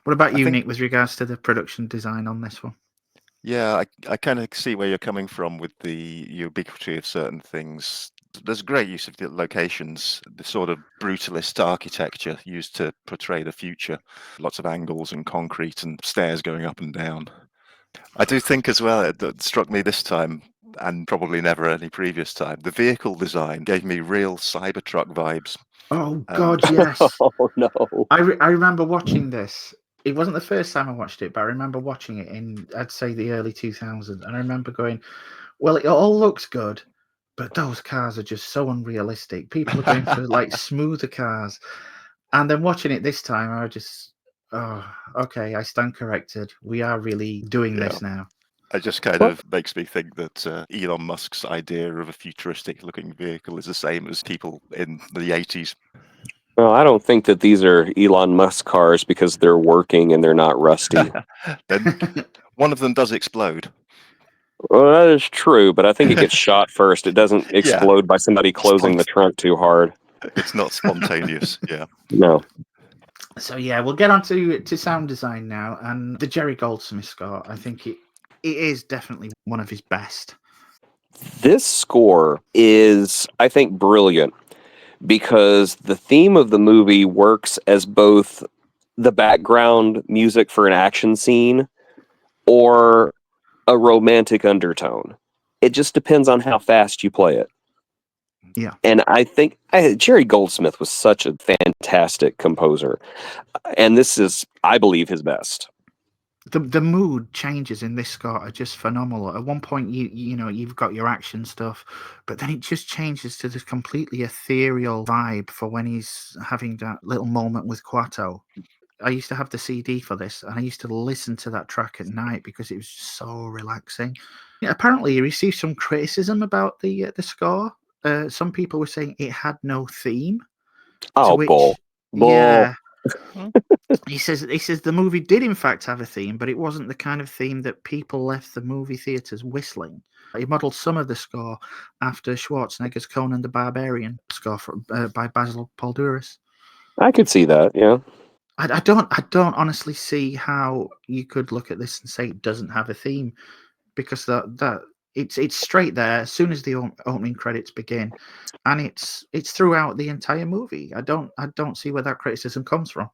What about you, Nick, with regards to the production design on this one? Yeah, I kind of see where you're coming from with the ubiquity of certain things. There's great use of the locations, the sort of brutalist architecture used to portray the future. Lots of angles and concrete and stairs going up and down. I do think as well, it struck me this time, and probably never any previous time, the vehicle design gave me real Cybertruck vibes. Oh, God, yes. Oh, no. I remember watching this. It wasn't the first time I watched it, but I remember watching it in, I'd say, the early 2000s. And I remember going, well, it all looks good, but those cars are just so unrealistic. People are going for, like, smoother cars. And then watching it this time, I was just, oh, okay, I stand corrected. We are really doing this now. It just kind of makes me think that Elon Musk's idea of a futuristic-looking vehicle is the same as people in the 80s. Well, I don't think that these are Elon Musk cars because they're working and they're not rusty. Then one of them does explode. Well, that is true, but I think it gets shot first. It doesn't explode by somebody closing the trunk too hard. It's not spontaneous, yeah. No. So, yeah, we'll get on to sound design now. And the Jerry Goldsmith score, I think It is definitely one of his best. This score is, I think, brilliant because the theme of the movie works as both the background music for an action scene or a romantic undertone. It just depends on how fast you play it. Yeah. And I think Jerry Goldsmith was such a fantastic composer. And this is, I believe, his best. The mood changes in this score are just phenomenal. At one point, you've got your action stuff, but then it just changes to this completely ethereal vibe for when he's having that little moment with Quato. I used to have the CD for this, and I used to listen to that track at night because it was just so relaxing. Yeah, apparently, he received some criticism about the score. Some people were saying it had no theme. Oh, bull. Yeah. He says the movie did in fact have a theme, but it wasn't the kind of theme that people left the movie theaters whistling. He modelled some of the score after Schwarzenegger's Conan the Barbarian score by Basil Poledouris. I could see that, yeah. I don't honestly see how you could look at this and say it doesn't have a theme, because that it's straight there as soon as the opening credits begin, and it's throughout the entire movie. I don't see where that criticism comes from.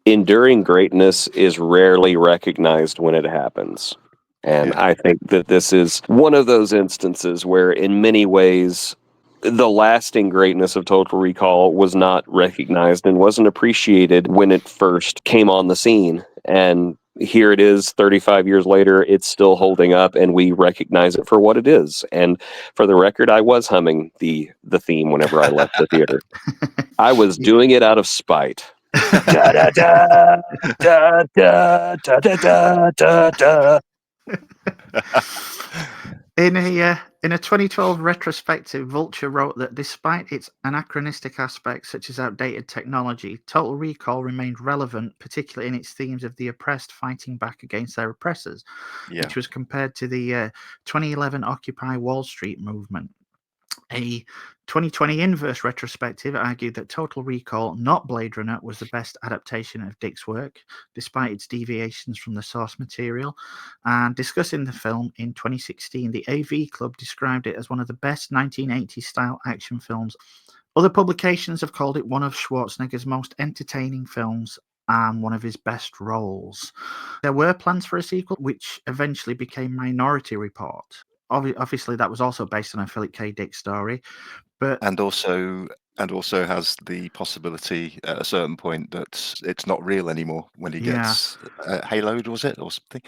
Enduring greatness is rarely recognized when it happens. And I think that this is one of those instances where, in many ways, the lasting greatness of Total Recall was not recognized and wasn't appreciated when it first came on the scene. And here it is 35 years later, it's still holding up, and we recognize it for what it is. And for the record, I was humming the theme whenever I left the theater. I was doing it out of spite. Da, da, da, da, da, da, da, da, da. In a 2012 retrospective, Vulture wrote that despite its anachronistic aspects such as outdated technology, Total Recall remained relevant, particularly in its themes of the oppressed fighting back against their oppressors, which was compared to the 2011 Occupy Wall Street movement. A 2020 inverse retrospective argued that Total Recall, not Blade Runner, was the best adaptation of Dick's work, despite its deviations from the source material. And discussing the film in 2016, the AV Club described it as one of the best 1980s-style action films. Other publications have called it one of Schwarzenegger's most entertaining films and one of his best roles. There were plans for a sequel, which eventually became Minority Report. Obviously, that was also based on a Philip K. Dick story, but and also has the possibility at a certain point that it's not real anymore when he gets haloed, was it, or something?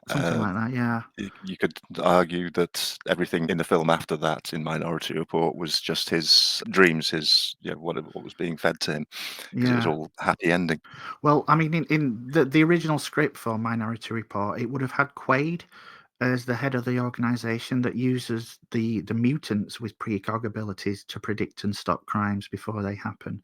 Something like that, yeah. You could argue that everything in the film after that, in Minority Report, was just his dreams, his what was being fed to him, because it was all happy ending. Well, I mean, in the original script for Minority Report, it would have had Quaid as the head of the organization that uses the mutants with precog abilities to predict and stop crimes before they happen.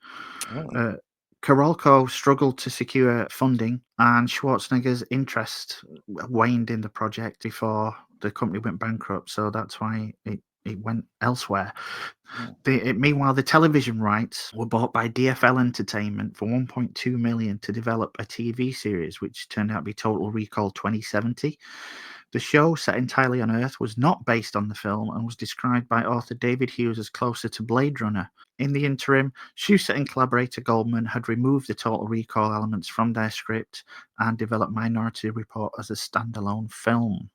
Carolco struggled to secure funding, and Schwarzenegger's interest waned in the project before the company went bankrupt, so that's why it went elsewhere. Meanwhile, the television rights were bought by DFL Entertainment for $1.2 million to develop a TV series, which turned out to be Total Recall 2070. The show, set entirely on Earth, was not based on the film and was described by author David Hughes as closer to Blade Runner. In the interim, Shusett and collaborator Goldman had removed the Total Recall elements from their script and developed Minority Report as a standalone film.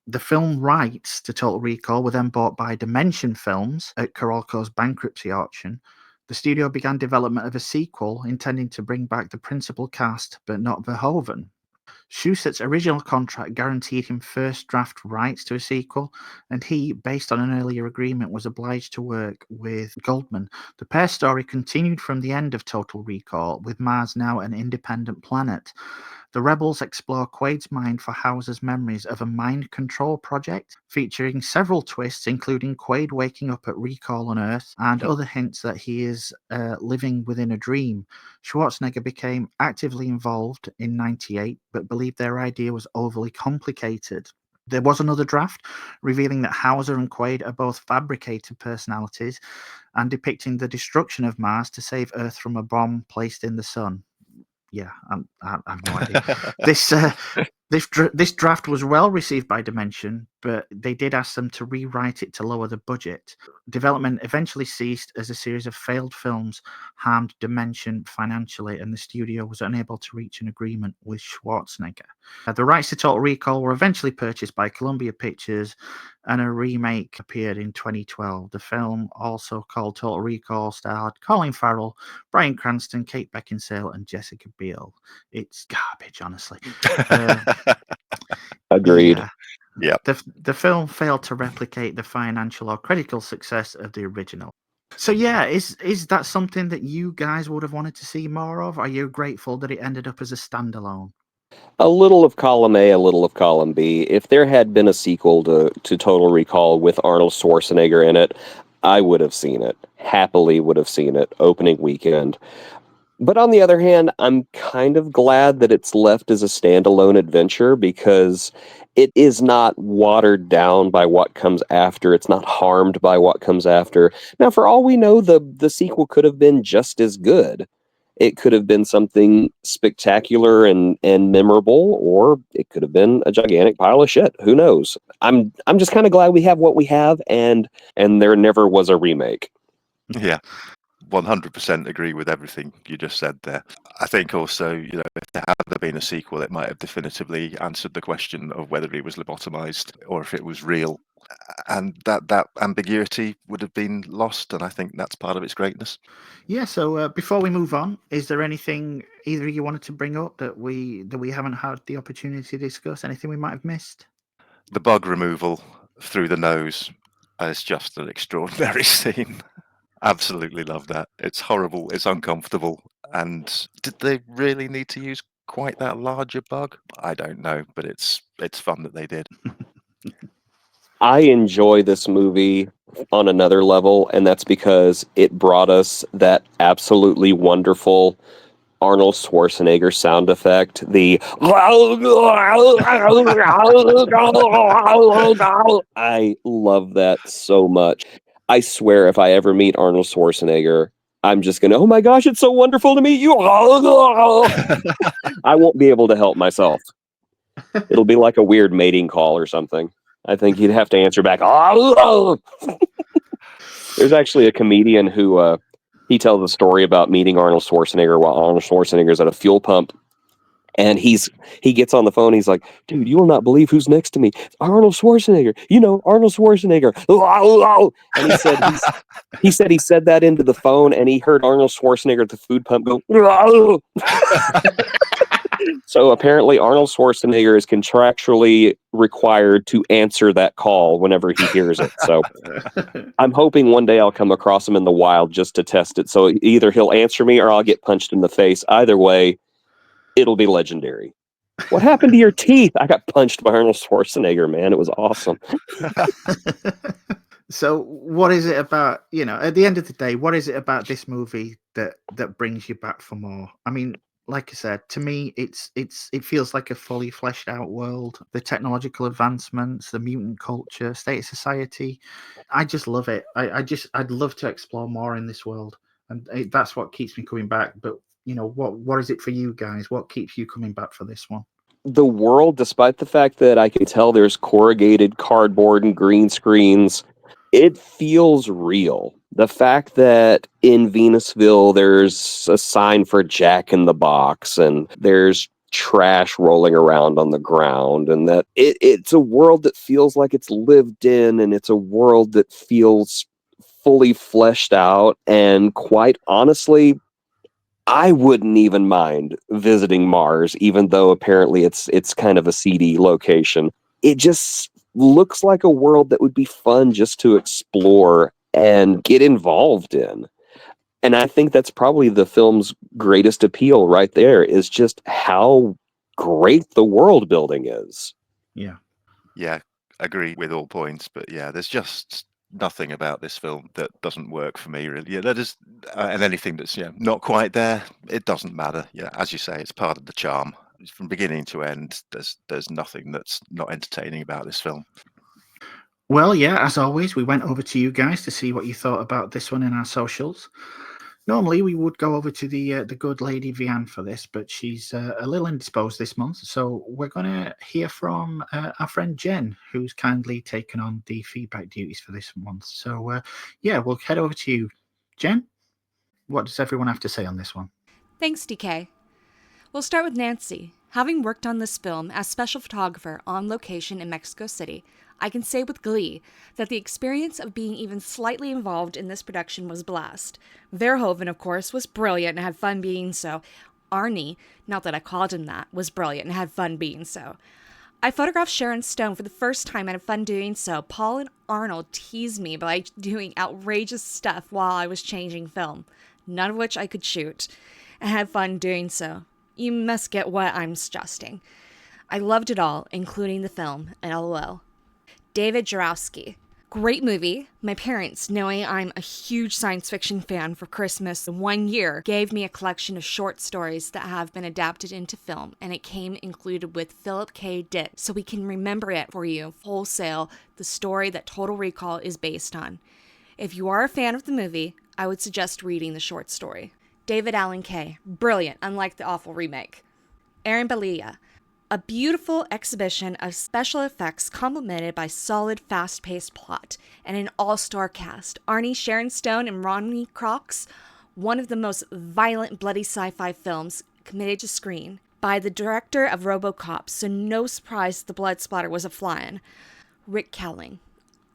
The film rights to Total Recall were then bought by Dimension Films at Carolco's bankruptcy auction. The studio began development of a sequel intending to bring back the principal cast, but not Verhoeven. Shusett's original contract guaranteed him first draft rights to a sequel, and he, based on an earlier agreement, was obliged to work with Goldman. The pair story continued from the end of Total Recall, with Mars now an independent planet. The rebels explore Quaid's mind for Hauser's memories of a mind control project, featuring several twists, including Quaid waking up at Recall on Earth and other hints that he is living within a dream. Schwarzenegger became actively involved in '98, but believed their idea was overly complicated. There was another draft revealing that Hauser and Quaid are both fabricated personalities and depicting the destruction of Mars to save Earth from a bomb placed in the sun. Yeah, I have no idea. This draft was well received by Dimension, but they did ask them to rewrite it to lower the budget. Development eventually ceased as a series of failed films harmed Dimension financially, and the studio was unable to reach an agreement with Schwarzenegger. The rights to Total Recall were eventually purchased by Columbia Pictures, and a remake appeared in 2012. The film, also called Total Recall, starred Colin Farrell, Bryan Cranston, Kate Beckinsale, and Jessica Biel. It's garbage, honestly. Agreed. Yeah. The film failed to replicate the financial or critical success of the original. So yeah, is that something that you guys would have wanted to see more of? Are you grateful that it ended up as a standalone? A little of column A, a little of column B. If there had been a sequel to Total Recall with Arnold Schwarzenegger in it, I would have seen it. Happily would have seen it opening weekend. But on the other hand, I'm kind of glad that it's left as a standalone adventure because it is not watered down by what comes after. It's not harmed by what comes after. Now, for all we know, the sequel could have been just as good. It could have been something spectacular and memorable, or it could have been a gigantic pile of shit. Who knows? I'm just kind of glad we have what we have, and there never was a remake. Yeah. 100% agree with everything you just said there. I think also, if there had been a sequel, it might have definitively answered the question of whether it was lobotomized or if it was real. And that ambiguity would have been lost, and I think that's part of its greatness. Yeah, so before we move on, is there anything either of you wanted to bring up that we haven't had the opportunity to discuss? Anything we might have missed? The bug removal through the nose is just an extraordinary scene. Absolutely love that. It's horrible, it's uncomfortable. And did they really need to use quite that larger bug? I don't know, but it's fun that they did. I enjoy this movie on another level, and that's because it brought us that absolutely wonderful Arnold Schwarzenegger sound effect. I love that so much. I swear if I ever meet Arnold Schwarzenegger, I'm just going to, oh my gosh, it's so wonderful to meet you. I won't be able to help myself. It'll be like a weird mating call or something. I think he'd have to answer back. There's actually a comedian who he tells a story about meeting Arnold Schwarzenegger while Arnold Schwarzenegger's at a fuel pump. And he gets on the phone. He's like, dude, you will not believe who's next to me. It's Arnold Schwarzenegger. Arnold Schwarzenegger. And he said that into the phone, and he heard Arnold Schwarzenegger at the food pump go. So apparently Arnold Schwarzenegger is contractually required to answer that call whenever he hears it. So I'm hoping one day I'll come across him in the wild just to test it. So either he'll answer me or I'll get punched in the face. Either way, it'll be legendary. What happened to your teeth? I got punched by Arnold Schwarzenegger, man. It was awesome. So what is it about, at the end of the day, what is it about this movie that brings you back for more? I mean, like I said, to me, it feels like a fully fleshed out world. The technological advancements, the mutant culture, state of society. I just love it. I'd love to explore more in this world. And that's what keeps me coming back. But what is it for you guys? What keeps you coming back for this one? The world, despite the fact that I can tell there's corrugated cardboard and green screens, it feels real. The fact that in Venusville there's a sign for Jack in the Box and there's trash rolling around on the ground, and that it's a world that feels like it's lived in, and it's a world that feels fully fleshed out. And quite honestly, I wouldn't even mind visiting Mars, even though apparently it's kind of a seedy location. It just looks like a world that would be fun just to explore and get involved in. And I think that's probably the film's greatest appeal right there, is just how great the world building is. Yeah. Yeah, agree with all points, but yeah, there's just nothing about this film that doesn't work for me, really. Yeah, that is, and anything that's not quite there, it doesn't matter. Yeah, as you say, it's part of the charm. From beginning to end, there's nothing that's not entertaining about this film. Well, yeah, as always, we went over to you guys to see what you thought about this one in our socials. Normally, we would go over to the good lady Vianne for this, but she's a little indisposed this month. So we're going to hear from our friend Jen, who's kindly taken on the feedback duties for this month. So, yeah, we'll head over to you. Jen, what does everyone have to say on this one? Thanks, DK. We'll start with Nancy. Having worked on this film as special photographer on location in Mexico City, I can say with glee that the experience of being even slightly involved in this production was a blast. Verhoeven, of course, was brilliant and had fun being so. Arnie, not that I called him that, was brilliant and had fun being so. I photographed Sharon Stone for the first time and had fun doing so. Paul and Arnold teased me by doing outrageous stuff while I was changing film, none of which I could shoot, and had fun doing so. You must get what I'm suggesting. I loved it all, including the film, and LOL. David Jarowski. Great movie. My parents, knowing I'm a huge science fiction fan, for Christmas 1 year, gave me a collection of short stories that have been adapted into film, and it came included with Philip K. Dick, so we can remember it for you wholesale, the story that Total Recall is based on. If you are a fan of the movie, I would suggest reading the short story. David Allen Kay. Brilliant, unlike the awful remake. Aaron Balia. A beautiful exhibition of special effects complemented by solid, fast-paced plot and an all-star cast. Arnie, Sharon Stone, and Ronnie Cox, one of the most violent, bloody sci-fi films committed to screen by the director of RoboCop, so no surprise the blood splatter was a flying. Rick Kelling.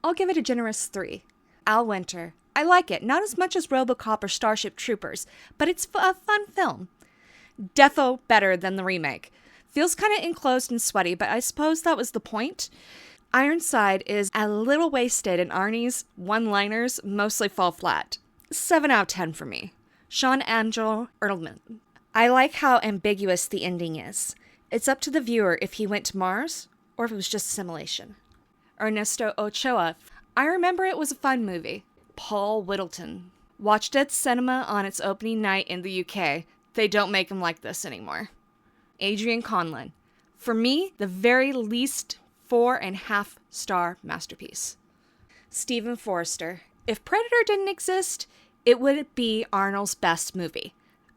I'll give it a generous 3. Al Winter. I like it, not as much as RoboCop or Starship Troopers, but it's a fun film. Defo better than the remake. Feels kind of enclosed and sweaty, but I suppose that was the point. Ironside is a little wasted, and Arnie's one-liners mostly fall flat. 7 out of 10 for me. Sean Angel Erlman. I like how ambiguous the ending is. It's up to the viewer if he went to Mars or if it was just simulation. Ernesto Ochoa. I remember it was a fun movie. Paul Whittleton. Watched at cinema on its opening night in the UK. They don't make them like this anymore. Adrian Conlon. For me, the very least 4.5-star masterpiece. Stephen Forrester. If Predator didn't exist, it would be Arnold's best movie.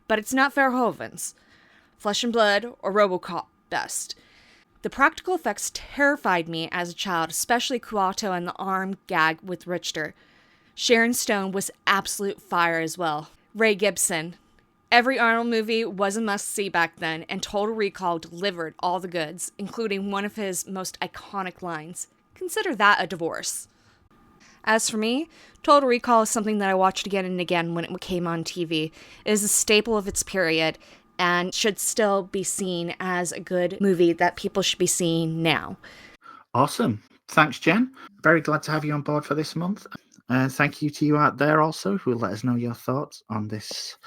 But it's not Verhoeven's. Flesh and Blood or RoboCop best. The practical effects terrified me as a child, especially Kuato and the arm gag with Richter. Sharon Stone was absolute fire as well. Ray Gibson. Every Arnold movie was a must-see back then, and Total Recall delivered all the goods, including one of his most iconic lines. Consider that a divorce. As for me, Total Recall is something that I watched again and again when it came on TV. It is a staple of its period, and should still be seen as a good movie that people should be seeing now. Awesome. Thanks, Jen. Very glad to have you on board for this month. And thank you to you out there also who let us know your thoughts on this.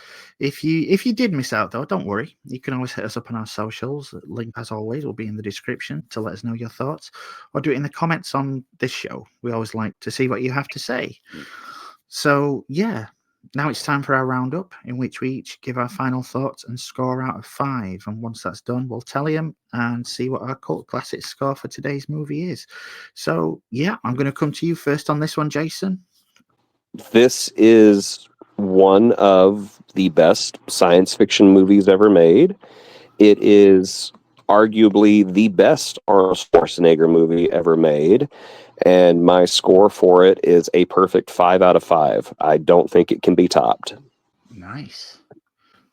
If you did miss out, though, don't worry. You can always hit us up on our socials. Link, as always, will be in the description to let us know your thoughts, or do it in the comments on this show. We always like to see what you have to say. So, yeah, now it's time for our roundup, in which we each give our final thoughts and score out of 5. And once that's done, we'll tally them and see what our cult classic score for today's movie is. So, yeah, I'm going to come to you first on this one, Jason. This is one of the best science fiction movies ever made. It is arguably the best Arnold Schwarzenegger movie ever made. And my score for it is a perfect 5 out of 5. I don't think it can be topped. Nice.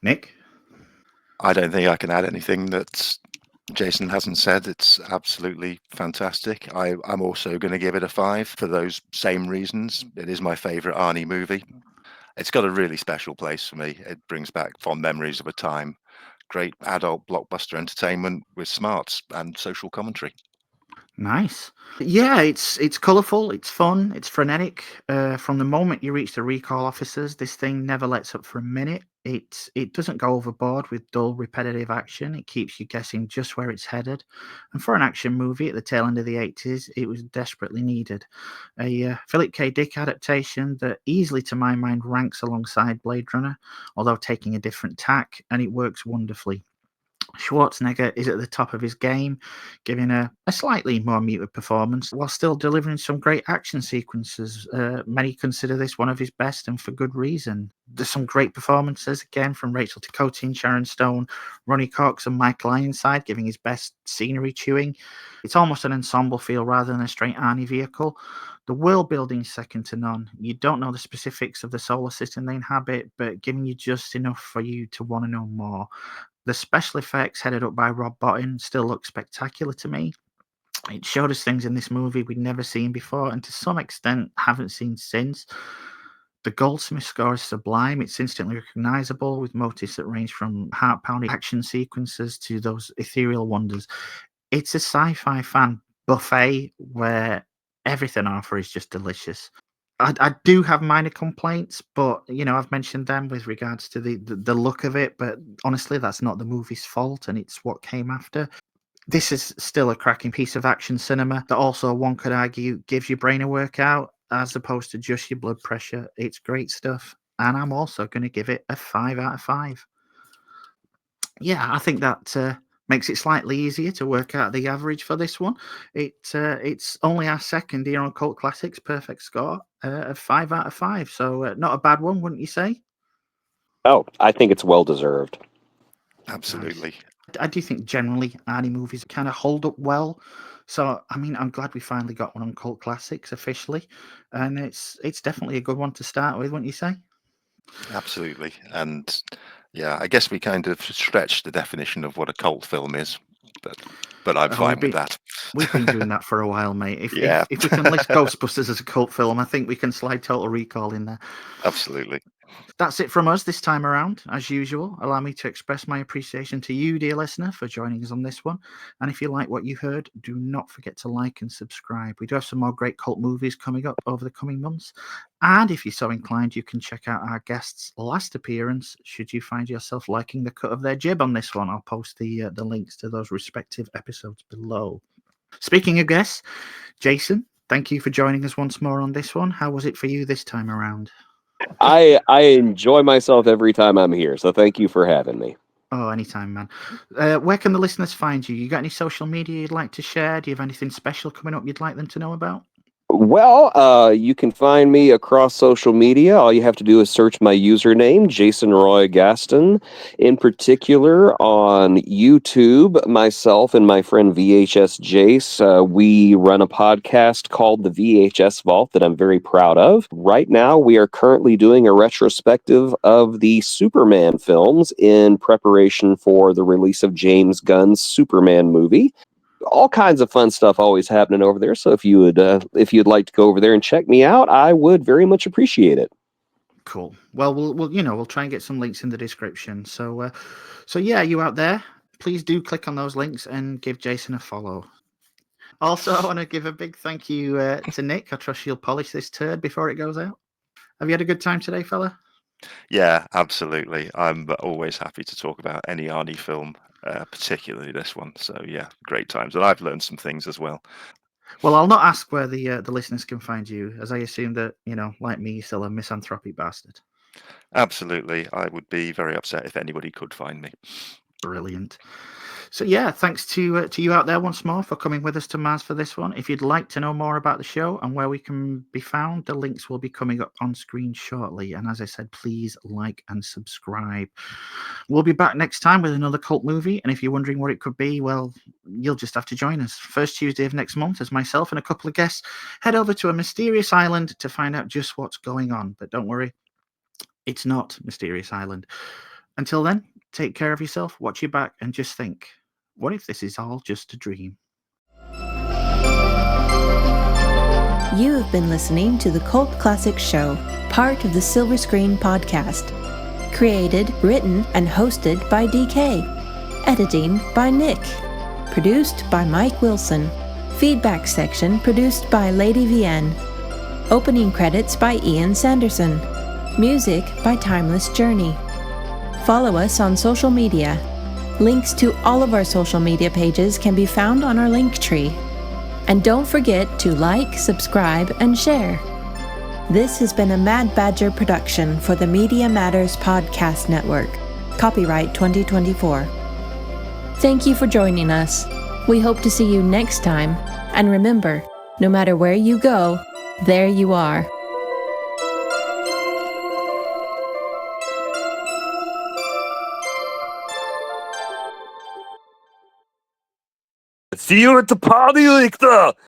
Nick? I don't think I can add anything that Jason hasn't said. It's absolutely fantastic. I'm also going to give it a 5 for those same reasons. It is my favourite Arnie movie. It's got a really special place for me. It brings back fond memories of a time. Great adult blockbuster entertainment with smarts and social commentary. Nice. Yeah, it's colourful, it's fun, it's frenetic. From the moment you reach the recall officers, this thing never lets up for a minute. It doesn't go overboard with dull, repetitive action. It keeps you guessing just where it's headed. And for an action movie at the tail end of the 80s, it was desperately needed. A Philip K. Dick adaptation that easily, to my mind, ranks alongside Blade Runner, although taking a different tack, and it works wonderfully. Schwarzenegger is at the top of his game, giving a slightly more muted performance while still delivering some great action sequences. Many consider this one of his best, and for good reason. There's some great performances again from Rachel Ticotin, Sharon Stone, Ronnie Cox, and Michael Ironside, giving his best scenery chewing. It's almost an ensemble feel rather than a straight Arnie vehicle. The world building is second to none. You don't know the specifics of the solar system they inhabit, but giving you just enough for you to want to know more. The special effects, headed up by Rob Bottin, still look spectacular to me. It showed us things in this movie we'd never seen before, and to some extent haven't seen since. The Goldsmith score is sublime. It's instantly recognizable, with motifs that range from heart-pounding action sequences to those ethereal wonders. It's a sci-fi fan buffet where everything on offer is just delicious. I do have minor complaints, but I've mentioned them with regards to the look of it. But honestly, that's not the movie's fault, and it's what came after. This is still a cracking piece of action cinema that also, one could argue, gives your brain a workout as opposed to just your blood pressure. It's great stuff, and I'm also going to give it a 5 out of 5. Yeah, I think that makes it slightly easier to work out the average for this one. It's only our second here on Cult Classics perfect score of 5 out of 5. So not a bad one, wouldn't you say? Oh, I think it's well deserved. Absolutely. Nice. I do think generally Arnie movies kind of hold up well. So I'm glad we finally got one on Cult Classics officially, and it's definitely a good one to start with, wouldn't you say? Absolutely. And yeah, I guess we kind of stretched the definition of what a cult film is, but I'm fine with that. We've been doing that for a while, mate. If we can list Ghostbusters as a cult film, I think we can slide Total Recall in there. Absolutely. That's it from us this time around. As usual, allow me to express my appreciation to you, dear listener, for joining us on this one. And if you like what you heard, do not forget to like and subscribe. We do have some more great cult movies coming up over the coming months. And if you're so inclined, you can check out our guest's last appearance should you find yourself liking the cut of their jib on this one. I'll post the links to those respective episodes below. Speaking of guests, Jason, thank you for joining us once more on this one. How was it for you this time around? I enjoy myself every time I'm here, so thank you for having me. Oh, anytime, man. Where can the listeners find you? You got any social media you'd like to share? Do you have anything special coming up you'd like them to know about? Well, you can find me across social media. All you have to do is search my username, Jason Roy Gaston. In particular, on YouTube, myself and my friend VHS Jace, we run a podcast called The VHS Vault that I'm very proud of. Right now, we are currently doing a retrospective of the Superman films in preparation for the release of James Gunn's Superman movie. All kinds of fun stuff always happening over there. So if you'd like to go over there and check me out, I would very much appreciate it. Cool. Well, we'll try and get some links in the description. So yeah, you out there, please do click on those links and give Jason a follow. Also, I want to give a big thank you to Nick. I trust you'll polish this turd before it goes out. Have you had a good time today, fella? Yeah, absolutely. I'm always happy to talk about any Arnie film. Particularly this one. So yeah, great times. And I've learned some things as well. Well, I'll not ask where the listeners can find you, as I assume that, like me, you're still a misanthropic bastard. Absolutely. I would be very upset if anybody could find me. Brilliant. So yeah, thanks to you out there once more for coming with us to Mars for this one. If you'd like to know more about the show and where we can be found, the links will be coming up on screen shortly. And as I said, please like and subscribe. We'll be back next time with another cult movie. And if you're wondering what it could be, well, you'll just have to join us. First Tuesday of next month, as myself and a couple of guests head over to a mysterious island to find out just what's going on. But don't worry, it's not Mysterious Island. Until then, take care of yourself, watch your back, and just think, what if this is all just a dream? You have been listening to the Cult Classics Show, part of the Silver Screen Podcast. Created, written, and hosted by DK. Editing by Nick. Produced by Mike Wilson. Feedback section produced by Lady VN. Opening credits by Ian Sanderson. Music by Timeless Journey. Follow us on social media. Links to all of our social media pages can be found on our link tree. And don't forget to like, subscribe, and share. This has been a Mad Badger production for the Media Matters Podcast Network. Copyright 2024. Thank you for joining us. We hope to see you next time. And remember, no matter where you go, there you are. See you at the party, Richter!